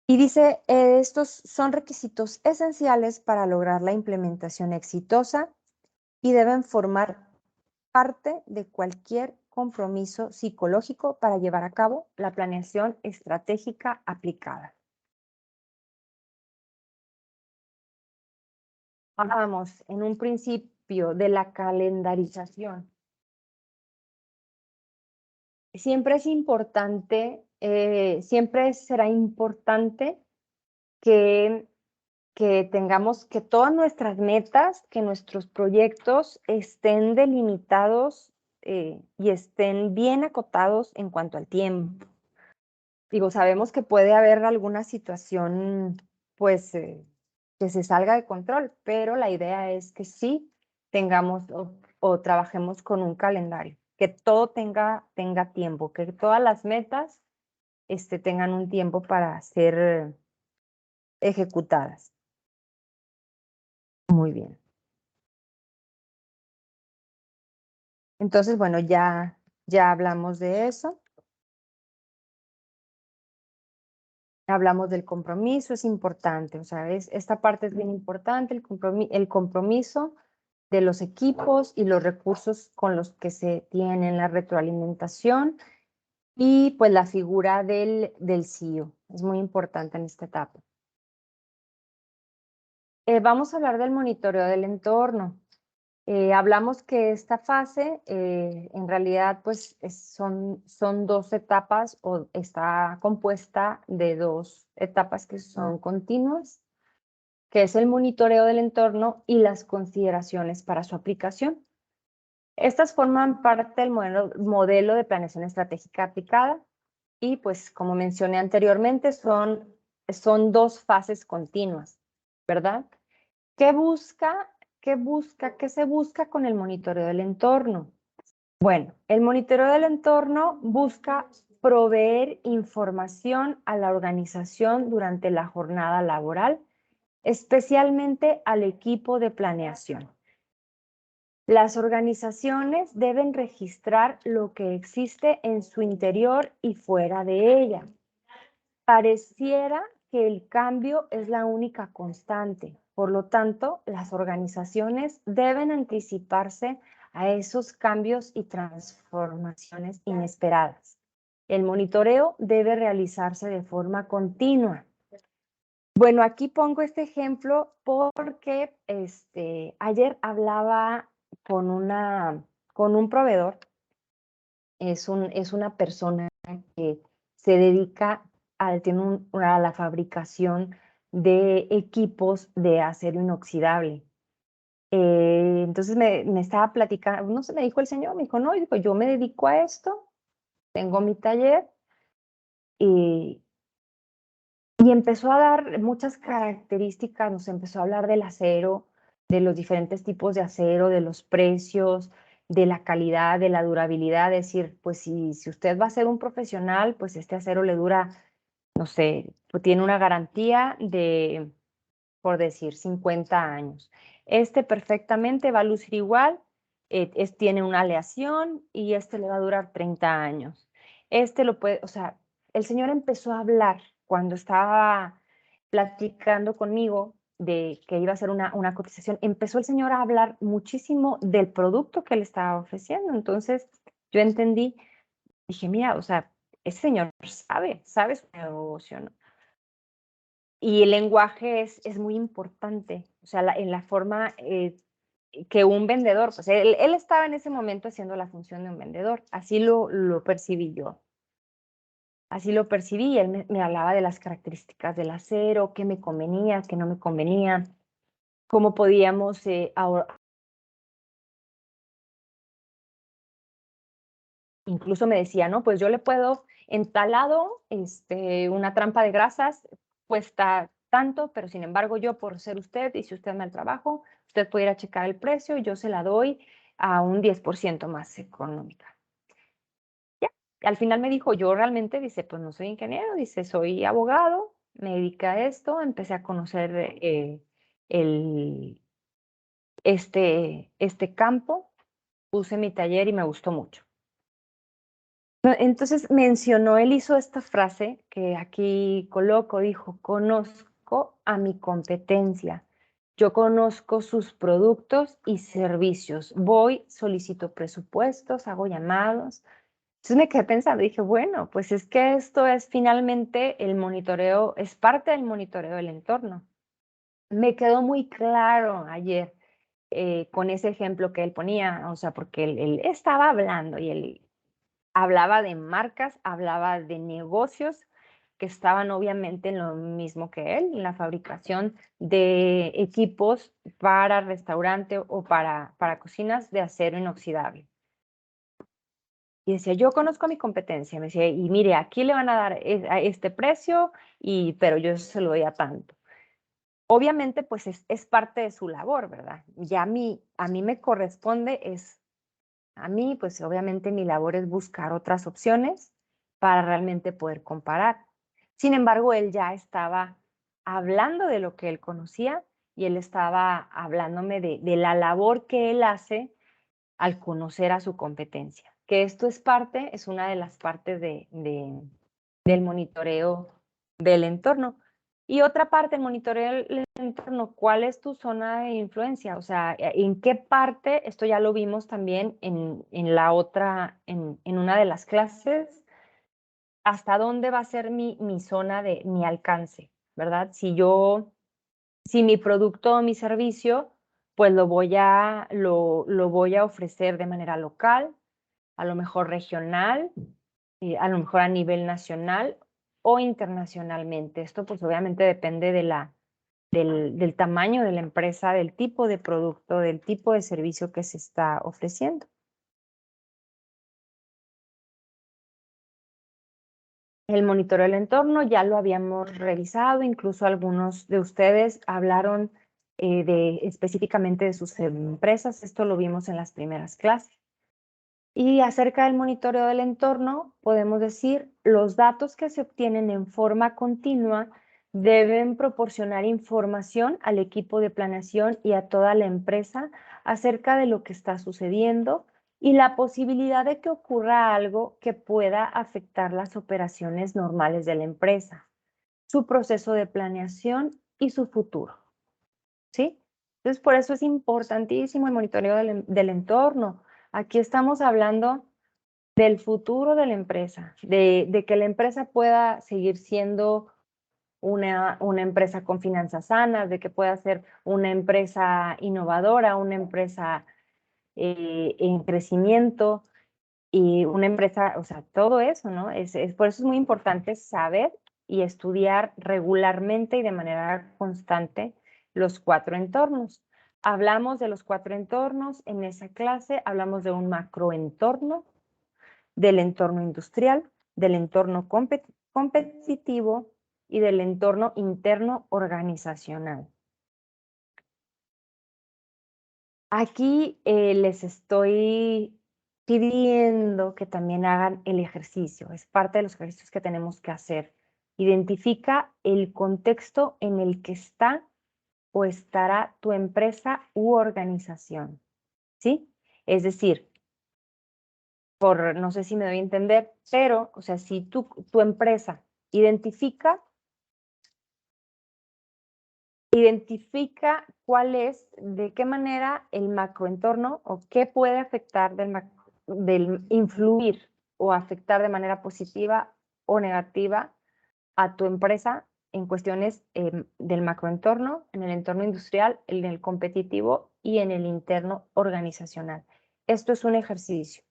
Y dice, estos son requisitos esenciales para lograr la implementación exitosa y deben formar parte de cualquier compromiso psicológico para llevar a cabo la planeación estratégica aplicada. Hablábamos en un principio de la calendarización. Siempre es importante, siempre será importante que que tengamos que todas nuestras metas, que nuestros proyectos estén delimitados y estén bien acotados en cuanto al tiempo. Digo, sabemos que puede haber alguna situación, pues, que se salga de control, pero la idea es que sí tengamos o trabajemos con un calendario, que todo tenga tiempo, que todas las metas tengan un tiempo para ser ejecutadas. Muy bien. Entonces, bueno, ya hablamos de eso. Hablamos del compromiso, es importante, o sea, esta parte es bien importante, el compromiso de los equipos y los recursos con los que se tienen, la retroalimentación y pues la figura del CEO. Es muy importante en esta etapa. Vamos a hablar del monitoreo del entorno. Hablamos que esta fase en realidad pues son 2 etapas o está compuesta de 2 etapas que son continuas, que es el monitoreo del entorno y las consideraciones para su aplicación. Estas forman parte del modelo de planeación estratégica aplicada y pues como mencioné anteriormente son 2 fases continuas, ¿verdad? ¿Qué se busca con el monitoreo del entorno? Bueno, el monitoreo del entorno busca proveer información a la organización durante la jornada laboral, especialmente al equipo de planeación. Las organizaciones deben registrar lo que existe en su interior y fuera de ella. Pareciera que el cambio es la única constante. Por lo tanto, las organizaciones deben anticiparse a esos cambios y transformaciones inesperadas. El monitoreo debe realizarse de forma continua. Bueno, aquí pongo este ejemplo porque ayer hablaba con un proveedor, es una persona que se dedica a la fabricación de equipos de acero inoxidable. Entonces me estaba platicando, no sé, me dijo el señor, me dijo, no, yo me dedico a esto, tengo mi taller y empezó a dar muchas características, nos empezó a hablar del acero, de los diferentes tipos de acero, de los precios, de la calidad, de la durabilidad. Es decir, pues si usted va a ser un profesional, pues este acero le dura, no sé, pues tiene una garantía de, por decir, 50 años. Este perfectamente va a lucir igual, tiene una aleación y este le va a durar 30 años. Este lo puede, o sea, el señor empezó a hablar cuando estaba platicando conmigo de que iba a hacer una cotización, empezó el señor a hablar muchísimo del producto que le estaba ofreciendo. Entonces, yo entendí, dije, mira, o sea, ese señor sabe su negocio, ¿no? Y el lenguaje es muy importante, o sea, en la forma que un vendedor, pues él estaba en ese momento haciendo la función de un vendedor, así lo percibí yo. Así lo percibí, él me hablaba de las características del acero, qué me convenía, qué no me convenía, cómo podíamos incluso me decía, no, pues yo le puedo entalado una trampa de grasas, cuesta tanto, pero sin embargo yo por ser usted y si usted me da el trabajo, usted puede ir a checar el precio y yo se la doy a un 10% más económica. Ya, al final me dijo, yo realmente, dice, pues no soy ingeniero, dice, soy abogado, me dedico a esto, empecé a conocer el, este campo, puse mi taller y me gustó mucho. Entonces mencionó, él hizo esta frase que aquí coloco, dijo, conozco a mi competencia, yo conozco sus productos y servicios, voy, solicito presupuestos, hago llamados. Entonces me quedé pensando, dije, bueno, pues es que esto es finalmente el monitoreo, es parte del monitoreo del entorno. Me quedó muy claro ayer con ese ejemplo que él ponía, o sea, porque él estaba hablando y él hablaba de marcas, hablaba de negocios, que estaban obviamente en lo mismo que él, en la fabricación de equipos para restaurante o para cocinas de acero inoxidable. Y decía, yo conozco mi competencia, me decía, y mire, aquí le van a dar a este precio, pero yo se lo doy a tanto. Obviamente, pues es parte de su labor, ¿verdad? Ya a mí me corresponde, a mí, pues obviamente mi labor es buscar otras opciones para realmente poder comparar. Sin embargo, él ya estaba hablando de lo que él conocía y él estaba hablándome de la labor que él hace al conocer a su competencia. Que esto es una de las partes del monitoreo del entorno. Y otra parte, el monitoreo del entorno, ¿cuál es tu zona de influencia? O sea, ¿en qué parte? Esto ya lo vimos también en la otra, en una de las clases. ¿Hasta dónde va a ser mi zona de mi alcance? ¿Verdad? Si mi producto o mi servicio, pues lo voy a ofrecer de manera local, a lo mejor regional, a lo mejor a nivel nacional o internacionalmente. Esto pues obviamente depende del tamaño de la empresa, del tipo de producto, del tipo de servicio que se está ofreciendo. El monitoreo del entorno ya lo habíamos revisado, incluso algunos de ustedes hablaron específicamente de sus empresas, esto lo vimos en las primeras clases. Y acerca del monitoreo del entorno, podemos decir, los datos que se obtienen en forma continua deben proporcionar información al equipo de planeación y a toda la empresa acerca de lo que está sucediendo y la posibilidad de que ocurra algo que pueda afectar las operaciones normales de la empresa, su proceso de planeación y su futuro. ¿Sí? Entonces, por eso es importantísimo el monitoreo del entorno. Aquí estamos hablando del futuro de la empresa, de que la empresa pueda seguir siendo una empresa con finanzas sanas, de que pueda ser una empresa innovadora, una empresa en crecimiento y una empresa, o sea, todo eso, ¿no? Por eso es muy importante saber y estudiar regularmente y de manera constante los 4 entornos. Hablamos de los 4 entornos en esa clase, hablamos de un macroentorno, del entorno industrial, del entorno competitivo y del entorno interno organizacional. Aquí les estoy pidiendo que también hagan el ejercicio, es parte de los ejercicios que tenemos que hacer. Identifica el contexto en el que está o estará tu empresa u organización, ¿sí? Es decir, no sé si me doy a entender, pero, o sea, si tu empresa identifica cuál es, de qué manera el macroentorno o qué puede afectar del influir o afectar de manera positiva o negativa a tu empresa en cuestiones del macroentorno, en el entorno industrial, en el competitivo y en el interno organizacional. Esto es un ejercicio.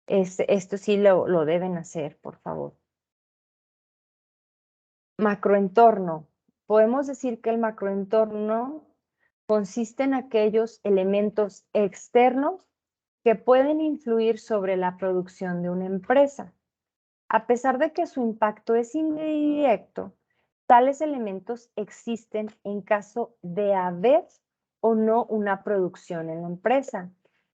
Esto sí lo deben hacer, por favor. Macroentorno. Podemos decir que el macroentorno consiste en aquellos elementos externos que pueden influir sobre la producción de una empresa. A pesar de que su impacto es indirecto, tales elementos existen en caso de haber o no una producción en la empresa.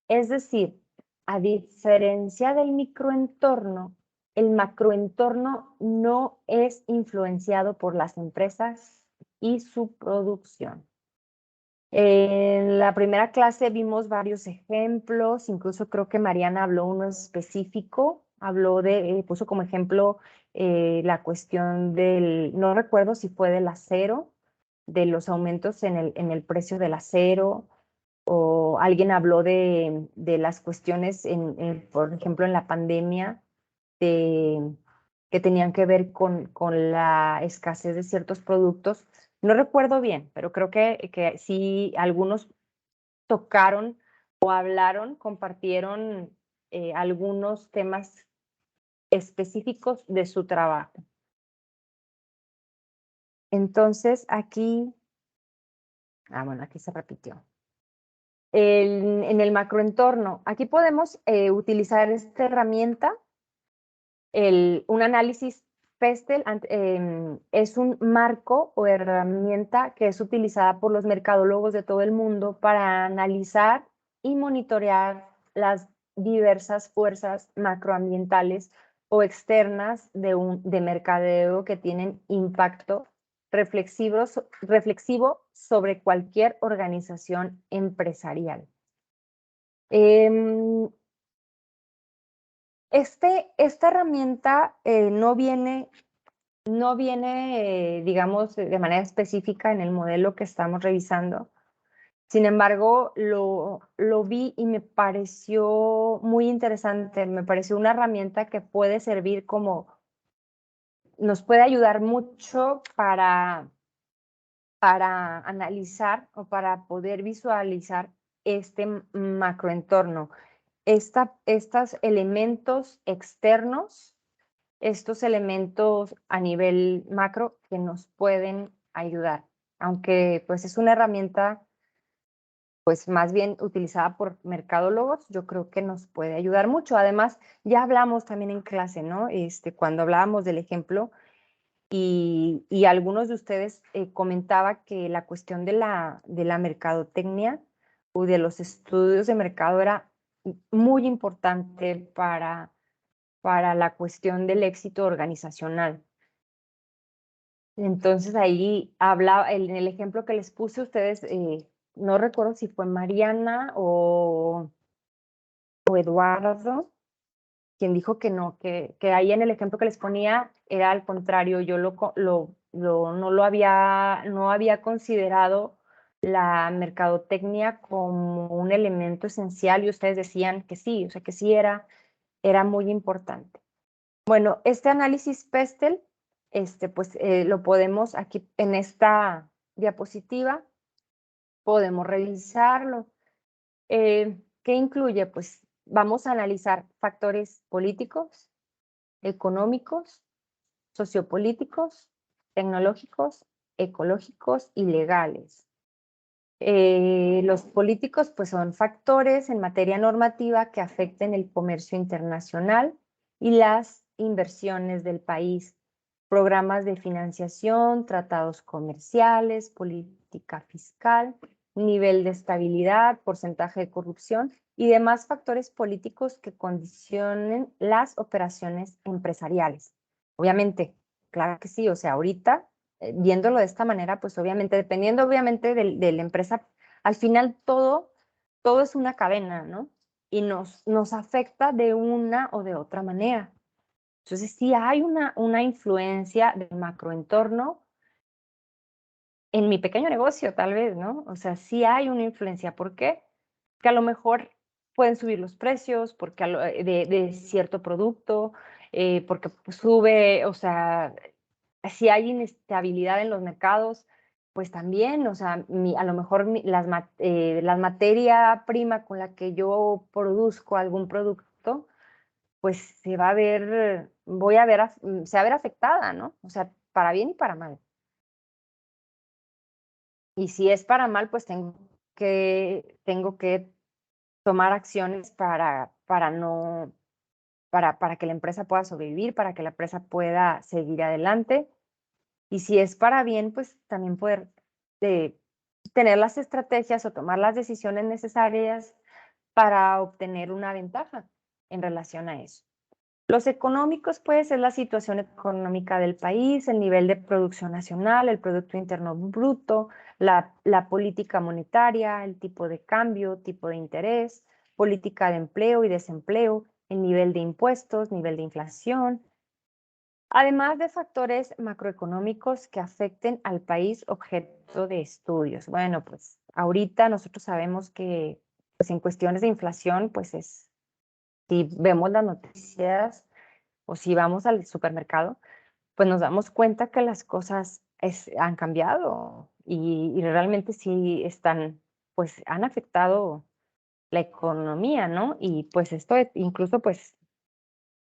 Es decir, a diferencia del microentorno, el macroentorno no es influenciado por las empresas y su producción. En la primera clase vimos varios ejemplos, incluso creo que Mariana habló uno específico, puso como ejemplo la cuestión no recuerdo si fue del acero, de los aumentos en el precio del acero, o alguien habló de las cuestiones, por ejemplo, en la pandemia, que tenían que ver con la escasez de ciertos productos. No recuerdo bien, pero creo que sí algunos tocaron o hablaron, compartieron algunos temas específicos de su trabajo. Entonces, aquí, bueno, aquí se repitió. En el macroentorno, aquí podemos utilizar esta herramienta. Un análisis PESTEL es un marco o herramienta que es utilizada por los mercadólogos de todo el mundo para analizar y monitorear las diversas fuerzas macroambientales o externas de mercadeo que tienen impacto reflexivo sobre cualquier organización empresarial. Esta herramienta no viene, digamos, de manera específica en el modelo que estamos revisando. Sin embargo, lo vi y me pareció muy interesante. Me pareció una herramienta que puede servir nos puede ayudar mucho para analizar o para poder visualizar este macroentorno. Estos elementos externos, estos elementos a nivel macro que nos pueden ayudar, aunque pues es una herramienta pues más bien utilizada por mercadólogos, yo creo que nos puede ayudar mucho. Además, ya hablamos también en clase, ¿no? Cuando hablábamos del ejemplo y algunos de ustedes comentaba que la cuestión de la mercadotecnia o de los estudios de mercado era muy importante para la cuestión del éxito organizacional. Entonces ahí hablaba, en el ejemplo que les puse, ustedes, no recuerdo si fue Mariana o Eduardo, quien dijo que no, que ahí en el ejemplo que les ponía era al contrario, yo no había considerado la mercadotecnia como un elemento esencial y ustedes decían que sí, o sea que sí era muy importante. Bueno, este análisis PESTEL, pues lo podemos aquí en esta diapositiva, podemos revisarlo. ¿Qué incluye? Pues vamos a analizar factores políticos, económicos, sociopolíticos, tecnológicos, ecológicos y legales. Los políticos pues son factores en materia normativa que afecten el comercio internacional y las inversiones del país, programas de financiación, tratados comerciales, política fiscal, nivel de estabilidad, porcentaje de corrupción y demás factores políticos que condicionen las operaciones empresariales. Obviamente, claro que sí, o sea, ahorita viéndolo de esta manera, pues obviamente, dependiendo obviamente de la empresa, al final todo es una cadena, ¿no? Y nos afecta de una o de otra manera. Entonces, sí hay una influencia del macroentorno en mi pequeño negocio, tal vez, ¿no? O sea, sí hay una influencia. ¿Por qué? Que a lo mejor pueden subir los precios porque de cierto producto, porque pues, sube, o sea, si hay inestabilidad en los mercados, pues también, o sea, a lo mejor la materia prima con la que yo produzco algún producto, pues se va a ver, se va a ver afectada, ¿no? O sea, para bien y para mal. Y si es para mal, pues tengo que tomar acciones para que la empresa pueda sobrevivir, para que la empresa pueda seguir adelante. Y si es para bien, pues también poder tener las estrategias o tomar las decisiones necesarias para obtener una ventaja en relación a eso. Los económicos, pues, es la situación económica del país, el nivel de producción nacional, el Producto Interno Bruto, la política monetaria, el tipo de cambio, tipo de interés, política de empleo y desempleo, el nivel de impuestos, nivel de inflación, además de factores macroeconómicos que afecten al país objeto de estudios. Bueno, pues ahorita nosotros sabemos que pues, en cuestiones de inflación, pues si vemos las noticias o si vamos al supermercado, pues nos damos cuenta que las cosas han cambiado y realmente sí pues han afectado la economía, ¿no? Y pues esto incluso pues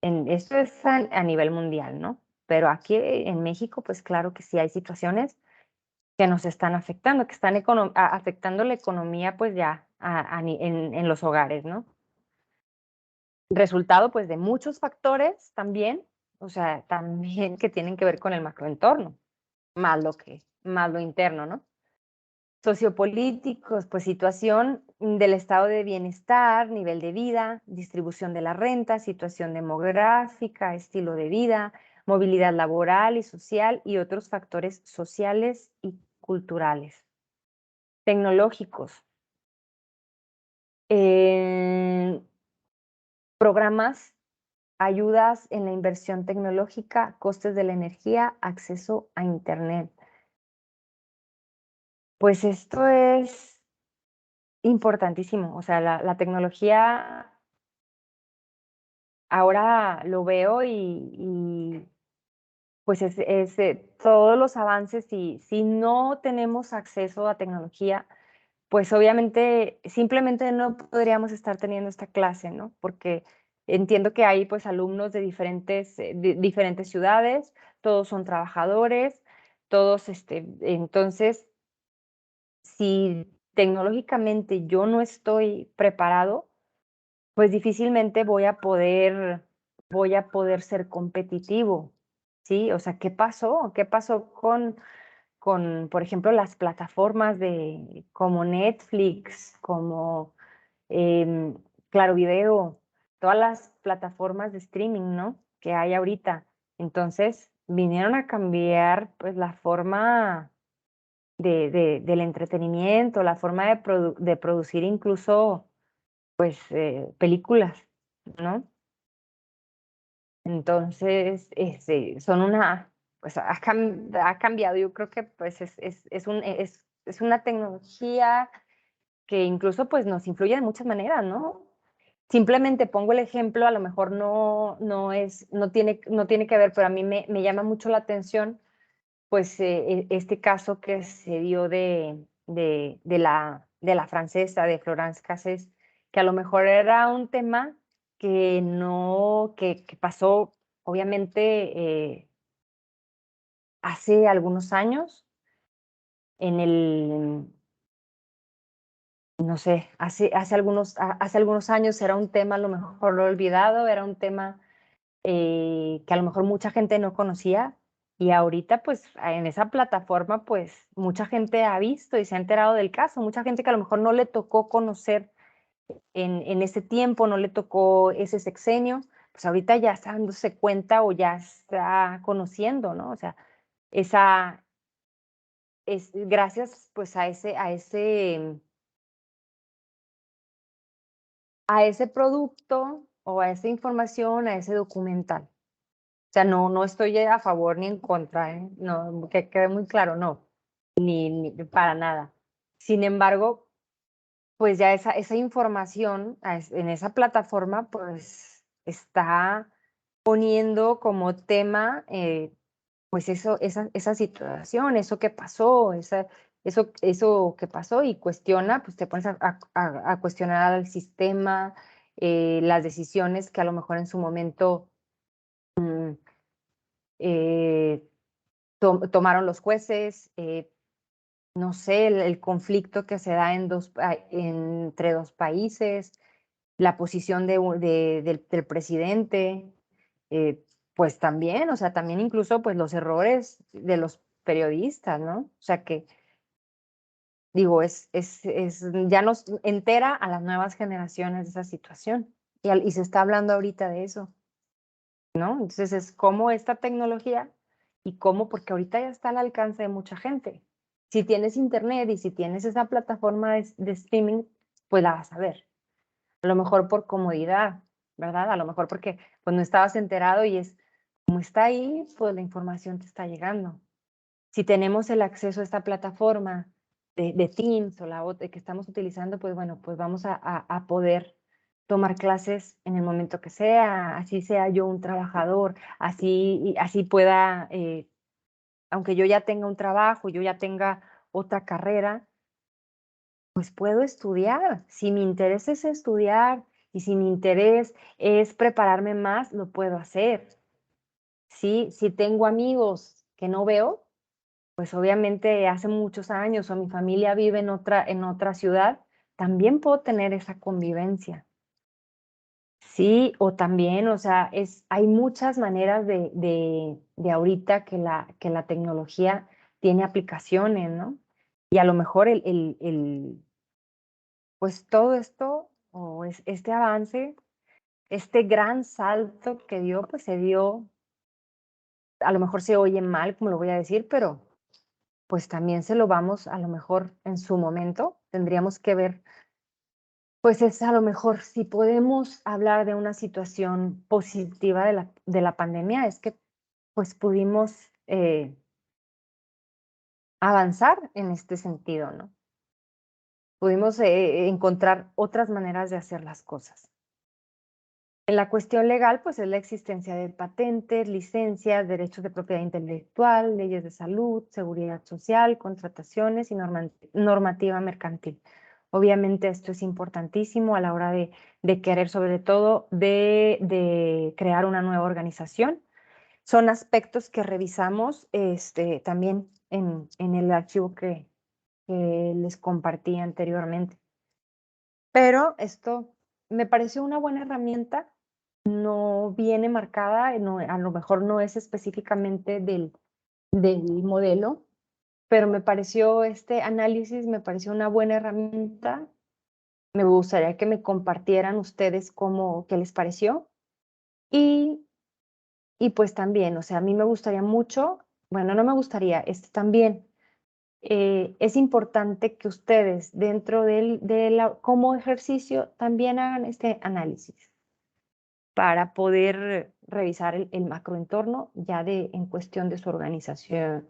esto es a nivel mundial, ¿no? pero aquí en México, pues claro que sí hay situaciones que nos están afectando, que están afectando la economía, pues ya en los hogares, ¿no? Resultado, pues, de muchos factores también, o sea, también que tienen que ver con el macroentorno, más lo interno, ¿no? Sociopolíticos, pues situación del estado de bienestar, nivel de vida, distribución de la renta, situación demográfica, estilo de vida, movilidad laboral y social y otros factores sociales y culturales. Tecnológicos. Programas, ayudas en la inversión tecnológica, costes de la energía, acceso a Internet. Pues esto es importantísimo. O sea, la tecnología ahora lo veo y pues todos los avances, si no tenemos acceso a tecnología, pues obviamente simplemente no podríamos estar teniendo esta clase, ¿no? Porque entiendo que hay pues alumnos de diferentes ciudades, todos son trabajadores, todos, entonces, si tecnológicamente yo no estoy preparado, pues difícilmente voy a poder ser competitivo, ¿sí? O sea, ¿qué pasó? ¿Qué pasó por ejemplo, las plataformas como Netflix, como Claro Video, todas las plataformas de streaming, ¿no? Que hay ahorita. Entonces, vinieron a cambiar, pues, la forma del entretenimiento, la forma de producir incluso, pues, películas, ¿no? Entonces, pues, ha cambiado. Yo creo que, pues, es una tecnología que incluso, pues, nos influye de muchas maneras, ¿no? Simplemente pongo el ejemplo, a lo mejor no tiene que ver, pero a mí me llama mucho la atención, pues, este caso que se dio de la francesa, de Florence Cassés, que a lo mejor era un tema que pasó, obviamente, hace algunos años, en el no sé, hace algunos años era un tema a lo mejor olvidado, era un tema que a lo mejor mucha gente no conocía y ahorita pues en esa plataforma pues mucha gente ha visto y se ha enterado del caso, mucha gente que a lo mejor no le tocó conocer en ese tiempo, no le tocó ese sexenio, pues ahorita ya está dándose cuenta o ya está conociendo, ¿no? O sea, esa es gracias pues a ese producto o a esa información, a ese documental. O sea, no estoy a favor ni en contra, ¿eh? No, que quede muy claro, no, ni para nada. Sin embargo, pues ya esa información en esa plataforma, pues está poniendo como tema, pues esa situación, eso que pasó, eso que pasó y cuestiona, pues te pones a cuestionar al sistema, las decisiones que a lo mejor en su momento eh, tomaron los jueces, no sé, el conflicto que se da entre dos países, la posición del presidente, eh, pues también, o sea, también incluso pues los errores de los periodistas, ¿no? O sea que, digo, ya nos entera a las nuevas generaciones de esa situación y se está hablando ahorita de eso, ¿no? Entonces es como esta tecnología y cómo, porque ahorita ya está al alcance de mucha gente. Si tienes internet y si tienes esa plataforma de streaming, pues la vas a ver. A lo mejor por comodidad, ¿verdad? A lo mejor porque pues no estabas enterado y como está ahí, pues la información te está llegando. Si tenemos el acceso a esta plataforma de Teams o la otra que estamos utilizando, pues bueno, pues vamos a poder tomar clases en el momento que sea, así sea yo un trabajador, así pueda, aunque yo ya tenga un trabajo, yo ya tenga otra carrera, pues puedo estudiar. Si mi interés es estudiar y si mi interés es prepararme más, lo puedo hacer. ¿sí? Si tengo amigos que no veo, pues obviamente hace muchos años o mi familia vive en otra ciudad, también puedo tener esa convivencia. Sí, o también, o sea, hay muchas maneras de ahorita que la tecnología tiene aplicaciones, ¿no? Y a lo mejor pues todo esto, o este avance, este gran salto que dio, pues se dio, a lo mejor se oye mal, como lo voy a decir, pero pues también se lo vamos, a lo mejor en su momento, tendríamos que ver, pues es a lo mejor si podemos hablar de una situación positiva de la pandemia, es que pues pudimos avanzar en este sentido, ¿no? Pudimos encontrar otras maneras de hacer las cosas. En la cuestión legal, pues es la existencia de patentes, licencias, derechos de propiedad intelectual, leyes de salud, seguridad social, contrataciones y normativa mercantil. Obviamente esto es importantísimo a la hora de querer, sobre todo, de crear una nueva organización. Son aspectos que revisamos también en el archivo que les compartí anteriormente. Pero esto me pareció una buena herramienta, no viene marcada, a lo mejor no es específicamente del modelo, pero me pareció este análisis, me pareció una buena herramienta. Me gustaría que me compartieran ustedes qué les pareció. Y, y pues también, o sea, a mí me gustaría mucho, bueno, no me gustaría, también es importante que ustedes dentro como ejercicio también hagan este análisis para poder revisar el macroentorno ya en cuestión de su organización.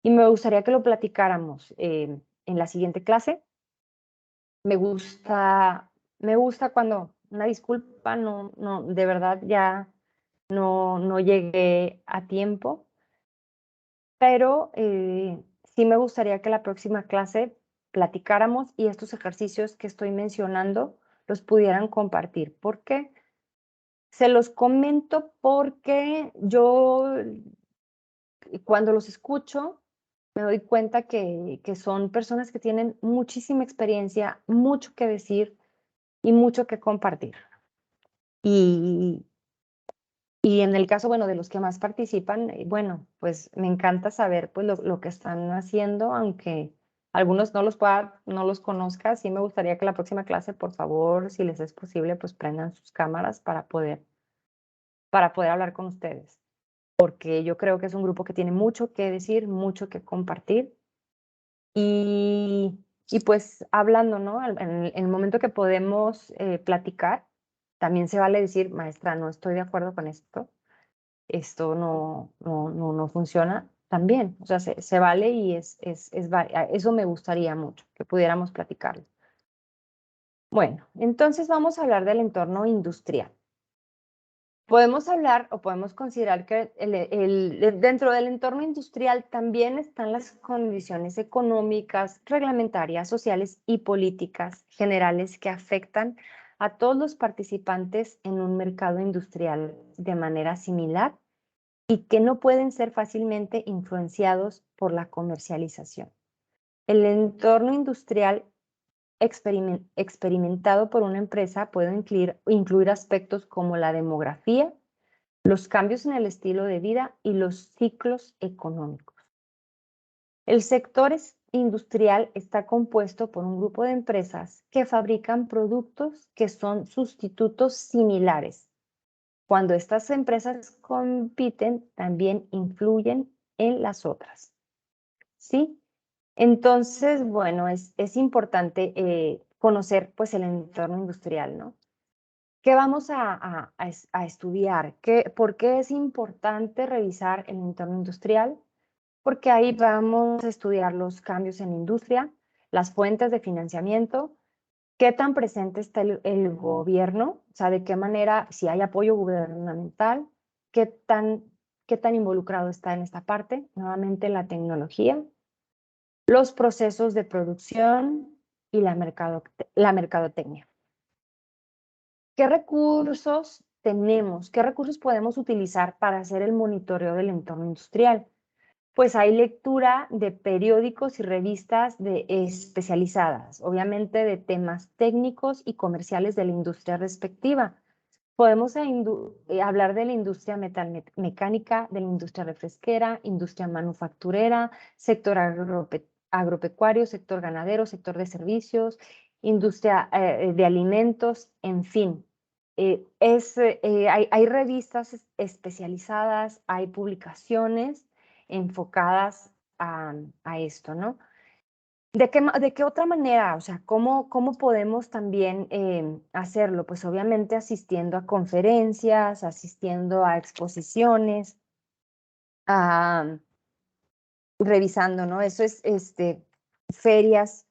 Y me gustaría que lo platicáramos en la siguiente clase. Me gusta cuando, una disculpa, de verdad ya no llegué a tiempo, pero sí me gustaría que la próxima clase platicáramos y estos ejercicios que estoy mencionando los pudieran compartir. ¿Por qué? Se los comento porque yo cuando los escucho me doy cuenta que son personas que tienen muchísima experiencia, mucho que decir y mucho que compartir. Y, y en el caso, bueno, de los que más participan, bueno, pues me encanta saber pues lo que están haciendo, aunque algunos no los conozca, sí me gustaría que la próxima clase, por favor, si les es posible, pues prendan sus cámaras para poder hablar con ustedes, porque yo creo que es un grupo que tiene mucho que decir, mucho que compartir. Y, y pues hablando, ¿no? En el momento que podemos platicar, también se vale decir, maestra, no estoy de acuerdo con esto no funciona, también, o sea, se vale y eso me gustaría mucho, que pudiéramos platicarlo. Bueno, entonces vamos a hablar del entorno industrial. Podemos hablar o podemos considerar que dentro del entorno industrial también están las condiciones económicas, reglamentarias, sociales y políticas generales que afectan a todos los participantes en un mercado industrial de manera similar y que no pueden ser fácilmente influenciados por la comercialización. El entorno industrial experimentado por una empresa puede incluir aspectos como la demografía, los cambios en el estilo de vida y los ciclos económicos. El sector industrial está compuesto por un grupo de empresas que fabrican productos que son sustitutos similares. Cuando estas empresas compiten, también influyen en las otras. ¿Sí? Entonces, bueno, es importante conocer pues el entorno industrial, ¿no? ¿Qué vamos a estudiar? ¿Por qué es importante revisar el entorno industrial? Porque ahí vamos a estudiar los cambios en la industria, las fuentes de financiamiento, qué tan presente está el gobierno, o sea, de qué manera, si hay apoyo gubernamental, qué tan involucrado está en esta parte, nuevamente la tecnología, los procesos de producción y la mercadotecnia. ¿Qué recursos tenemos, qué recursos podemos utilizar para hacer el monitoreo del entorno industrial? Pues hay lectura de periódicos y revistas especializadas, obviamente de temas técnicos y comerciales de la industria respectiva. Podemos hablar de la industria metalmecánica, de la industria refresquera, industria manufacturera, sector agropecuario, sector ganadero, sector de servicios, industria de alimentos, en fin. Hay revistas especializadas, hay publicaciones enfocadas a esto, ¿no? ¿De qué otra manera? O sea, ¿cómo podemos también hacerlo? Pues obviamente asistiendo a conferencias, asistiendo a exposiciones, a, revisando, ¿no? Eso es ferias,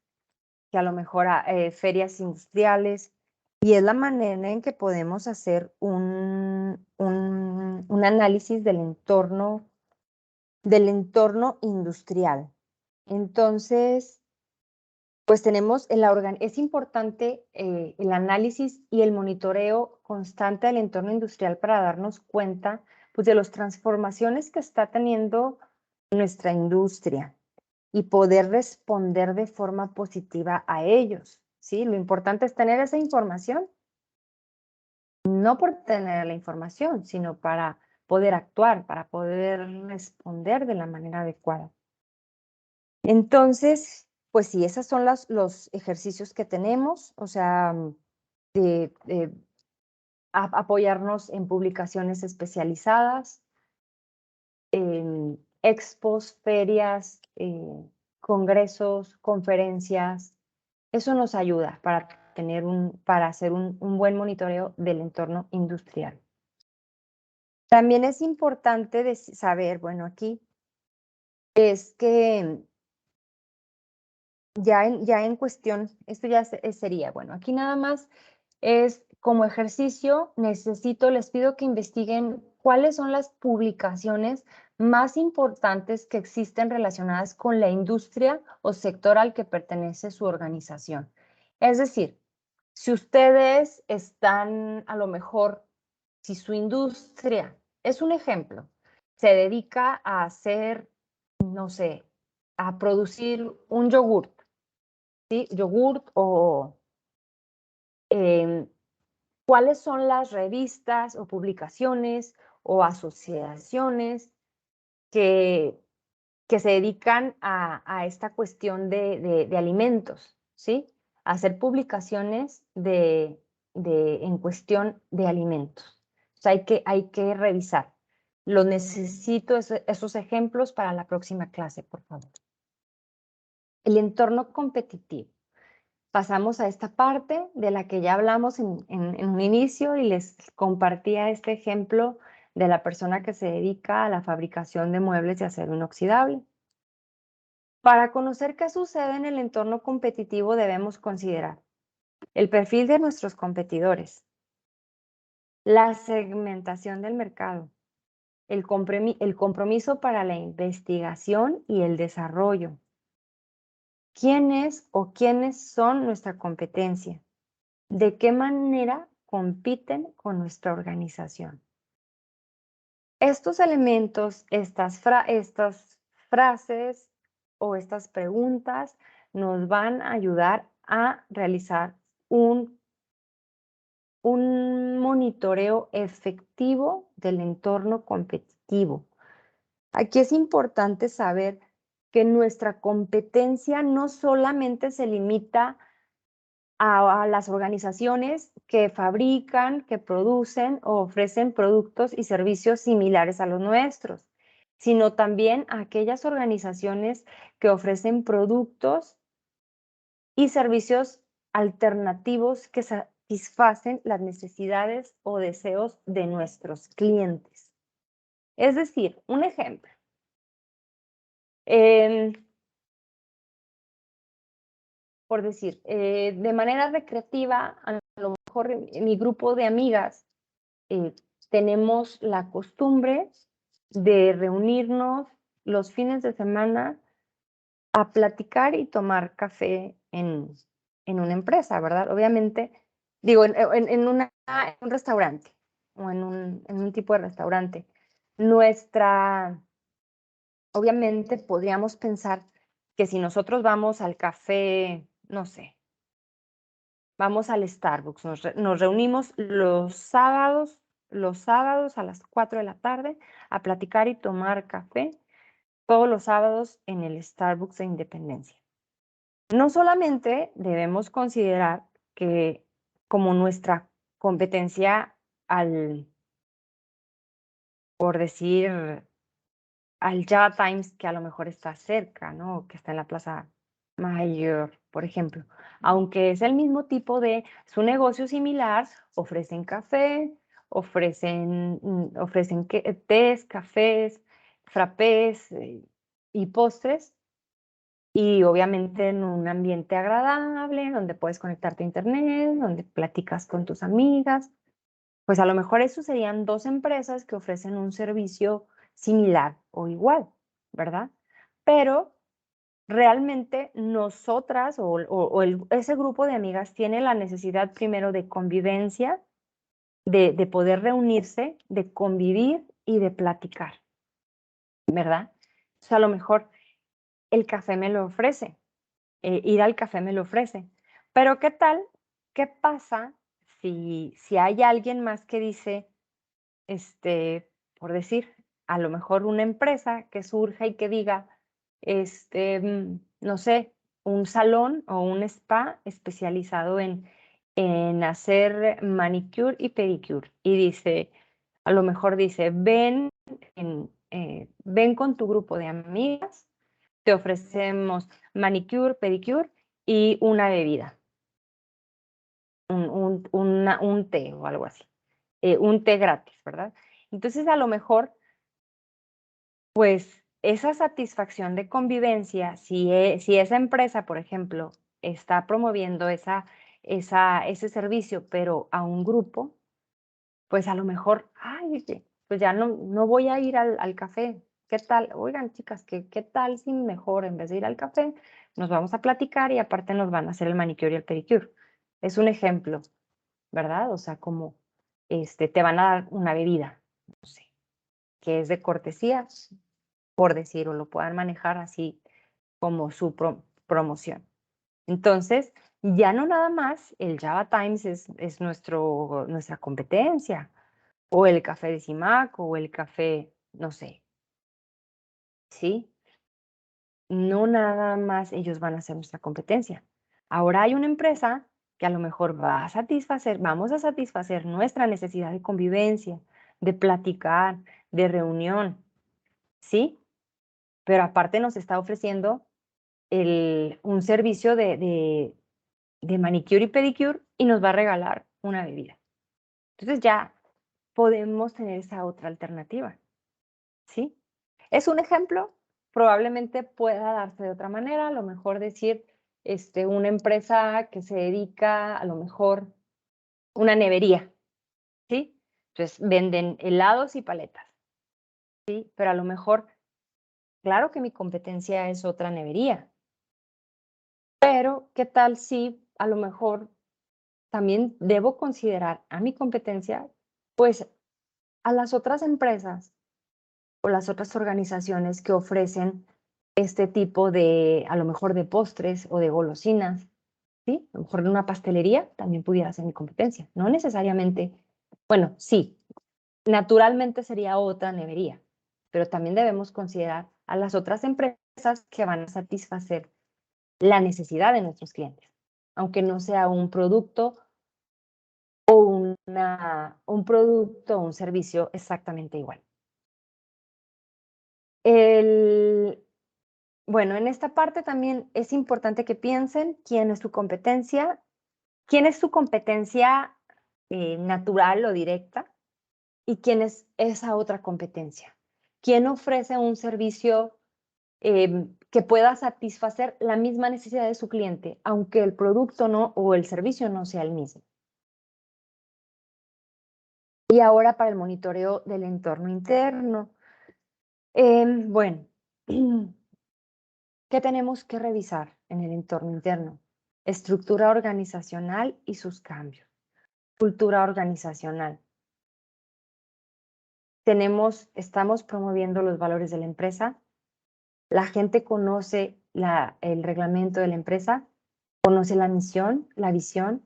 que a lo mejor ferias industriales, y es la manera en que podemos hacer un análisis del entorno industrial. Entonces, pues tenemos es importante el análisis y el monitoreo constante del entorno industrial para darnos cuenta pues, de las transformaciones que está teniendo nuestra industria y poder responder de forma positiva a ellos, ¿sí? Lo importante es tener esa información, no por tener la información, sino para poder actuar, para poder responder de la manera adecuada. Entonces, pues sí, esos son los ejercicios que tenemos, o sea, apoyarnos en publicaciones especializadas, en expos, ferias, congresos, conferencias. Eso nos ayuda para hacer un buen monitoreo del entorno industrial. También es importante saber, bueno, aquí es que ya en cuestión, esto ya sería, bueno, aquí nada más es como ejercicio, les pido que investiguen cuáles son las publicaciones más importantes que existen relacionadas con la industria o sector al que pertenece su organización. Es decir, si ustedes están a lo mejor, si su industria, es un ejemplo, se dedica a hacer, no sé, a producir un yogurt, ¿sí? Yogurt o cuáles son las revistas o publicaciones o asociaciones que se dedican a esta cuestión de alimentos, ¿sí? A hacer publicaciones en cuestión de alimentos. O sea, hay que revisar. Necesito esos ejemplos para la próxima clase, por favor. El entorno competitivo. Pasamos a esta parte de la que ya hablamos en un inicio y les compartía este ejemplo de la persona que se dedica a la fabricación de muebles de acero inoxidable. Para conocer qué sucede en el entorno competitivo debemos considerar el perfil de nuestros competidores, la segmentación del mercado, el compromiso para la investigación y el desarrollo. ¿Quién es o quiénes son nuestra competencia? ¿De qué manera compiten con nuestra organización? Estos elementos, estas frases o estas preguntas nos van a ayudar a realizar un monitoreo efectivo del entorno competitivo. Aquí es importante saber que nuestra competencia no solamente se limita a las organizaciones que fabrican, que producen o ofrecen productos y servicios similares a los nuestros, sino también a aquellas organizaciones que ofrecen productos y servicios alternativos que satisfacen las necesidades o deseos de nuestros clientes. Es decir, un ejemplo. Por decir, de manera recreativa, a lo mejor en mi grupo de amigas tenemos la costumbre de reunirnos los fines de semana a platicar y tomar café en una empresa, ¿verdad? Obviamente, digo, en un restaurante. o en un tipo de restaurante, obviamente podríamos pensar que si nosotros vamos al café, no sé, vamos al Starbucks, nos reunimos los sábados a las 4 de la tarde a platicar y tomar café, todos los sábados en el Starbucks de Independencia. No solamente debemos considerar que como nuestra competencia por decir, al Java Times, que a lo mejor está cerca, ¿no? Que está en la Plaza Mayor, por ejemplo. Aunque es el mismo tipo es un negocio similar, ofrecen café, ofrecen tés, cafés, frappés y postres, y obviamente en un ambiente agradable, donde puedes conectarte a internet, donde platicas con tus amigas. Pues a lo mejor eso serían dos empresas que ofrecen un servicio similar o igual, ¿verdad? Pero realmente nosotras ese grupo de amigas tiene la necesidad primero de convivencia, de poder reunirse, de convivir y de platicar, ¿verdad? O sea, a lo mejor el café me lo ofrece, ir al café me lo ofrece, pero ¿qué tal? ¿Qué pasa si hay alguien más que dice, por decir, a lo mejor una empresa que surja y que diga, no sé, un salón o un spa especializado en hacer manicure y pedicure. Y dice, a lo mejor dice, ven con tu grupo de amigas, te ofrecemos manicure, pedicure y una bebida, un té o algo así, un té gratis, ¿verdad? Entonces, a lo mejor pues esa satisfacción de convivencia, si esa empresa, por ejemplo, está promoviendo ese servicio, pero a un grupo, pues a lo mejor, ay, oye, pues ya no voy a ir al café. ¿Qué tal? Oigan, chicas, ¿qué tal si mejor en vez de ir al café, nos vamos a platicar y aparte nos van a hacer el manicure y el pedicure? Es un ejemplo, ¿verdad? O sea, como te van a dar una bebida, no sé, que es de cortesía, por decir, o lo puedan manejar así como su promoción. Entonces, ya no nada más el Java Times es nuestra competencia, o el café de CIMAC, o el café, no sé, ¿sí? No nada más ellos van a ser nuestra competencia. Ahora hay una empresa que a lo mejor vamos a satisfacer nuestra necesidad de convivencia, de platicar, de reunión, ¿sí? Pero aparte nos está ofreciendo un servicio de manicure y pedicure y nos va a regalar una bebida. Entonces ya podemos tener esa otra alternativa, ¿sí? Es un ejemplo, probablemente pueda darse de otra manera, a lo mejor decir, una empresa que se dedica, a lo mejor, una nevería, ¿sí? Entonces venden helados y paletas, ¿sí? Pero a lo mejor, claro que mi competencia es otra nevería, pero ¿qué tal si a lo mejor también debo considerar a mi competencia, pues, a las otras empresas o las otras organizaciones que ofrecen este tipo a lo mejor de postres o de golosinas, ¿sí? A lo mejor de una pastelería también pudiera ser mi competencia. No necesariamente, bueno, sí, naturalmente sería otra nevería, pero también debemos considerar a las otras empresas que van a satisfacer la necesidad de nuestros clientes, aunque no sea un producto un producto o un servicio exactamente igual. Bueno, en esta parte también es importante que piensen quién es su competencia, quién es su competencia natural o directa y quién es esa otra competencia. ¿Quién ofrece un servicio que pueda satisfacer la misma necesidad de su cliente, aunque el producto no o el servicio no sea el mismo? Y ahora para el monitoreo del entorno interno. Bueno, ¿qué tenemos que revisar en el entorno interno? Estructura organizacional y sus cambios. Cultura organizacional. estamos promoviendo los valores de la empresa, la gente conoce el reglamento de la empresa, conoce la misión, la visión,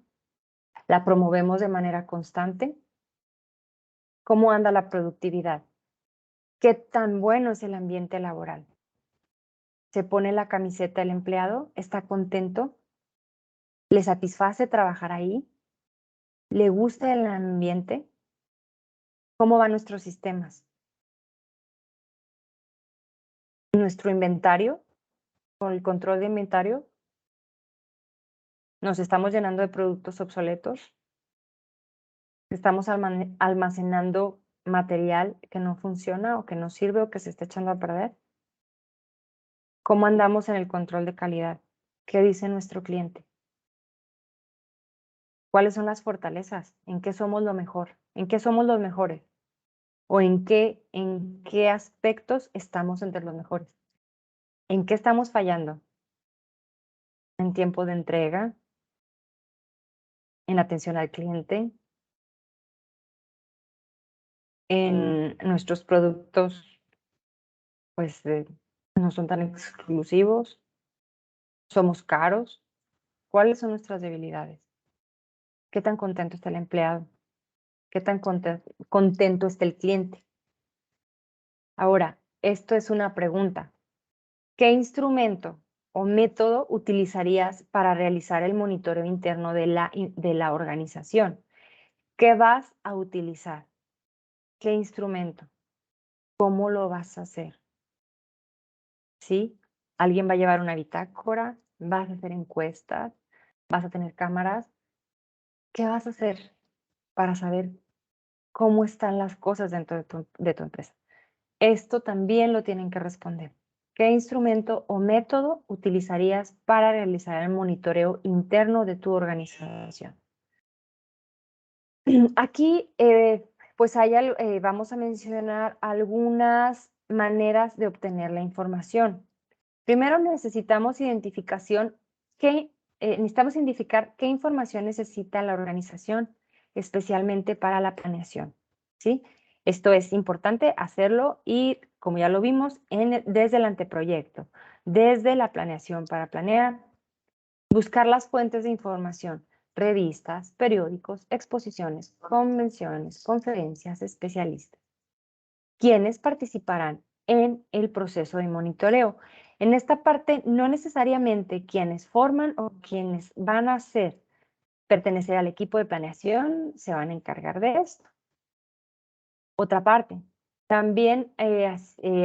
la promovemos de manera constante. ¿Cómo anda la productividad? ¿Qué tan bueno es el ambiente laboral? ¿Se pone la camiseta el empleado? ¿Está contento? ¿Le satisface trabajar ahí? ¿Le gusta el ambiente? ¿Cómo van nuestros sistemas? ¿Nuestro inventario? ¿Con el control de inventario? ¿Nos estamos llenando de productos obsoletos? ¿Estamos almacenando material que no funciona o que no sirve o que se está echando a perder? ¿Cómo andamos en el control de calidad? ¿Qué dice nuestro cliente? ¿Cuáles son las fortalezas? ¿En qué somos lo mejor? ¿En qué somos los mejores? ¿O en qué aspectos estamos entre los mejores? ¿En qué estamos fallando? ¿En tiempo de entrega? ¿En atención al cliente? ¿En nuestros productos, pues, no son tan exclusivos? ¿Somos caros? ¿Cuáles son nuestras debilidades? ¿Qué tan contento está el empleado? ¿Qué tan contento está el cliente? Ahora, esto es una pregunta. ¿Qué instrumento o método utilizarías para realizar el monitoreo interno de la organización? ¿Qué vas a utilizar? ¿Qué instrumento? ¿Cómo lo vas a hacer? ¿Sí? ¿Alguien va a llevar una bitácora? ¿Vas a hacer encuestas? ¿Vas a tener cámaras? ¿Qué vas a hacer para saber cómo están las cosas dentro de tu empresa? Esto también lo tienen que responder. ¿Qué instrumento o método utilizarías para realizar el monitoreo interno de tu organización? Aquí, pues vamos a mencionar algunas maneras de obtener la información. Primero necesitamos necesitamos identificar qué información necesita la organización, especialmente para la planeación, ¿sí? Esto es importante hacerlo y, como ya lo vimos, desde el anteproyecto, desde la planeación para planear, buscar las fuentes de información, revistas, periódicos, exposiciones, convenciones, conferencias, especialistas. ¿Quiénes participarán en el proceso de monitoreo? En esta parte, no necesariamente quienes forman o quienes van a pertenecer al equipo de planeación se van a encargar de esto. Otra parte, también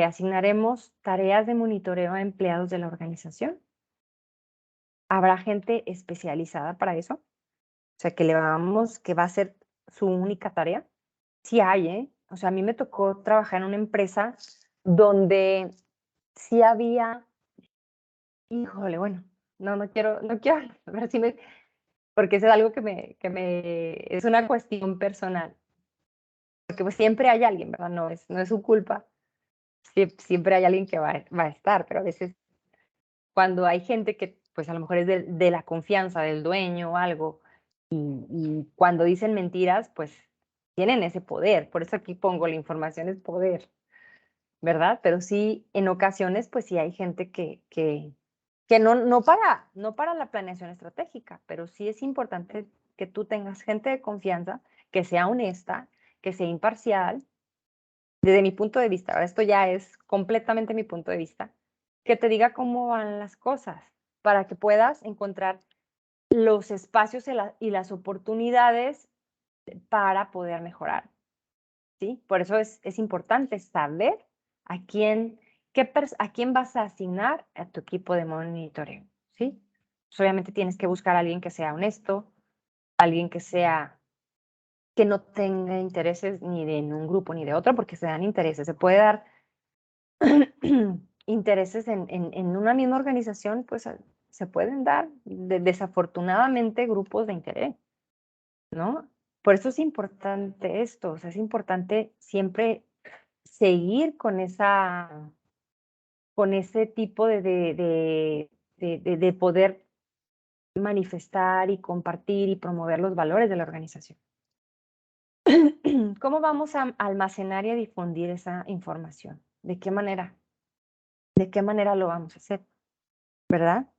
asignaremos tareas de monitoreo a empleados de la organización. Habrá gente especializada para eso, o sea, que va a ser su única tarea. Sí hay, ¿eh? O sea, a mí me tocó trabajar en una empresa donde sí había, híjole, bueno, no quiero ver si porque eso es algo es una cuestión personal, porque pues siempre hay alguien, ¿verdad? No es su culpa, siempre hay alguien que va a estar, pero a veces cuando hay gente que pues a lo mejor es de la confianza del dueño o algo, y cuando dicen mentiras, pues tienen ese poder, por eso aquí pongo la información es poder. ¿Verdad? Pero sí, en ocasiones, pues sí hay gente que no para la planeación estratégica, pero sí es importante que tú tengas gente de confianza, que sea honesta, que sea imparcial, desde mi punto de vista, ahora esto ya es completamente mi punto de vista, que te diga cómo van las cosas, para que puedas encontrar los espacios y las oportunidades para poder mejorar. ¿Sí? Por eso es importante saber a quién, a quién vas a asignar a tu equipo de monitoreo, ¿sí? Pues obviamente tienes que buscar a alguien que sea honesto, alguien que no tenga intereses ni de un grupo ni de otro, porque se dan intereses. Se puede dar intereses en una misma organización, pues se pueden dar desafortunadamente grupos de interés, ¿no? Por eso es importante esto, o sea, es importante siempre seguir con ese tipo de poder manifestar y compartir y promover los valores de la organización. ¿Cómo vamos a almacenar y a difundir esa información? ¿De qué manera? ¿De qué manera lo vamos a hacer? ¿Verdad?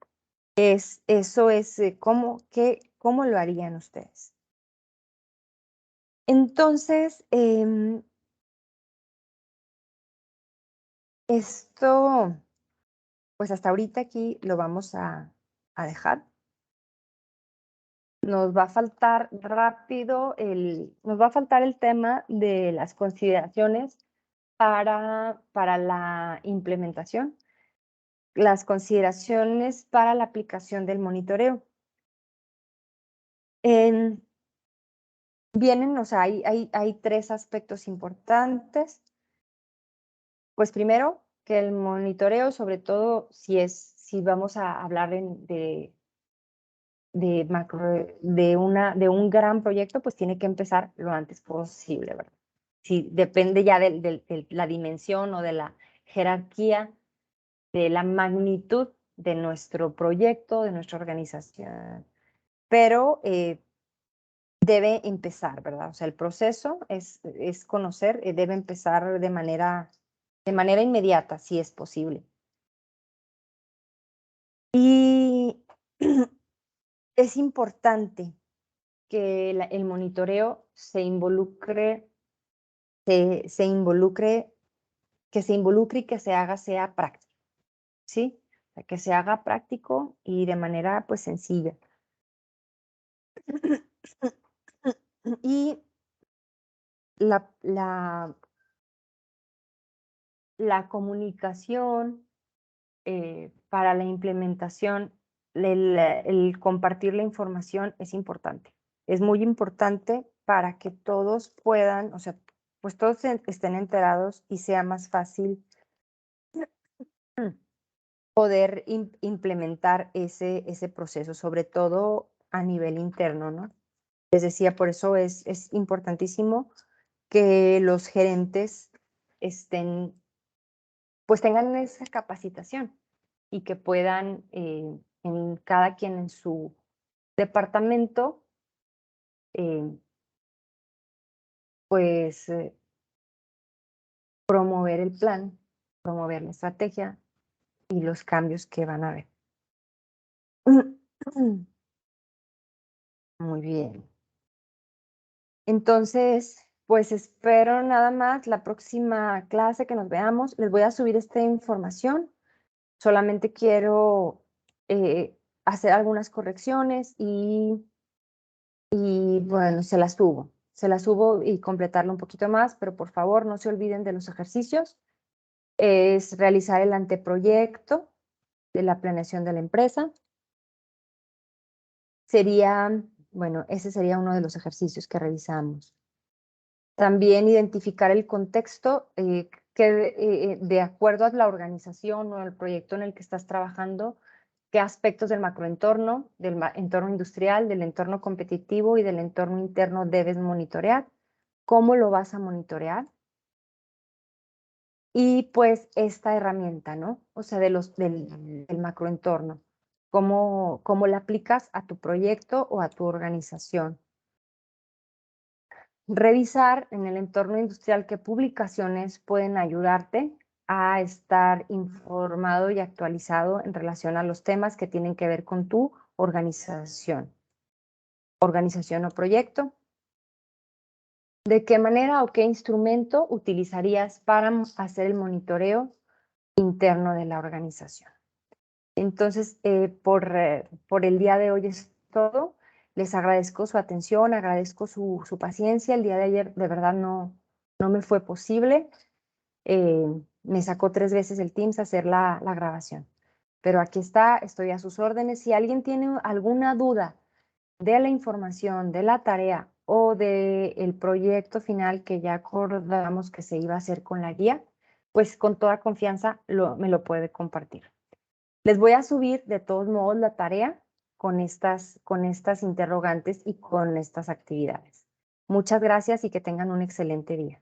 Eso es, ¿cómo lo harían ustedes? Entonces, esto, pues hasta ahorita aquí lo vamos a dejar. Nos va a faltar nos va a faltar el tema de las consideraciones para la implementación, las consideraciones para la aplicación del monitoreo. En Vienen, o sea, hay 3 aspectos importantes. Pues primero, que el monitoreo, sobre todo si vamos a hablar de un gran proyecto, pues tiene que empezar lo antes posible, ¿verdad? Si depende ya de la dimensión o de la jerarquía, de la magnitud de nuestro proyecto, de nuestra organización. Pero debe empezar, ¿verdad? O sea, el proceso es conocer, debe empezar de manera inmediata, si es posible. Y es importante que el monitoreo se involucre y que sea práctico, ¿sí? O sea, que se haga práctico y de manera, pues, sencilla. Y la la la comunicación, para la implementación, el compartir la información es importante. Es muy importante para que todos puedan, o sea, pues todos estén enterados y sea más fácil poder implementar ese proceso, sobre todo a nivel interno, ¿no? Les decía, por eso es importantísimo que los gerentes pues tengan esa capacitación y que puedan, en cada quien en su departamento, eh, pues promover el plan, promover la estrategia y los cambios que van a haber. Muy bien. Entonces, pues espero nada más la próxima clase que nos veamos. Les voy a subir esta información. Solamente quiero hacer algunas correcciones y bueno, se las subo y completarlo un poquito más, pero por favor no se olviden de los ejercicios. Es realizar el anteproyecto de la planeación de la empresa. Bueno, ese sería uno de los ejercicios que revisamos. También identificar el contexto que de acuerdo a la organización o el proyecto en el que estás trabajando, qué aspectos del macroentorno, del entorno industrial, del entorno competitivo y del entorno interno debes monitorear, cómo lo vas a monitorear. Y pues esta herramienta, ¿no? O sea, del macroentorno, cómo la aplicas a tu proyecto o a tu organización. Revisar en el entorno industrial qué publicaciones pueden ayudarte a estar informado y actualizado en relación a los temas que tienen que ver con tu organización o proyecto. ¿De qué manera o qué instrumento utilizarías para hacer el monitoreo interno de la organización? Entonces, por el día de hoy es todo. Les agradezco su atención, agradezco su paciencia. El día de ayer de verdad no me fue posible. Me sacó 3 veces el Teams hacer la grabación. Pero aquí está, estoy a sus órdenes. Si alguien tiene alguna duda de la información, de la tarea o del proyecto final que ya acordamos que se iba a hacer con la guía, pues con toda confianza me lo puede compartir. Les voy a subir de todos modos la tarea con estas interrogantes y con estas actividades. Muchas gracias y que tengan un excelente día.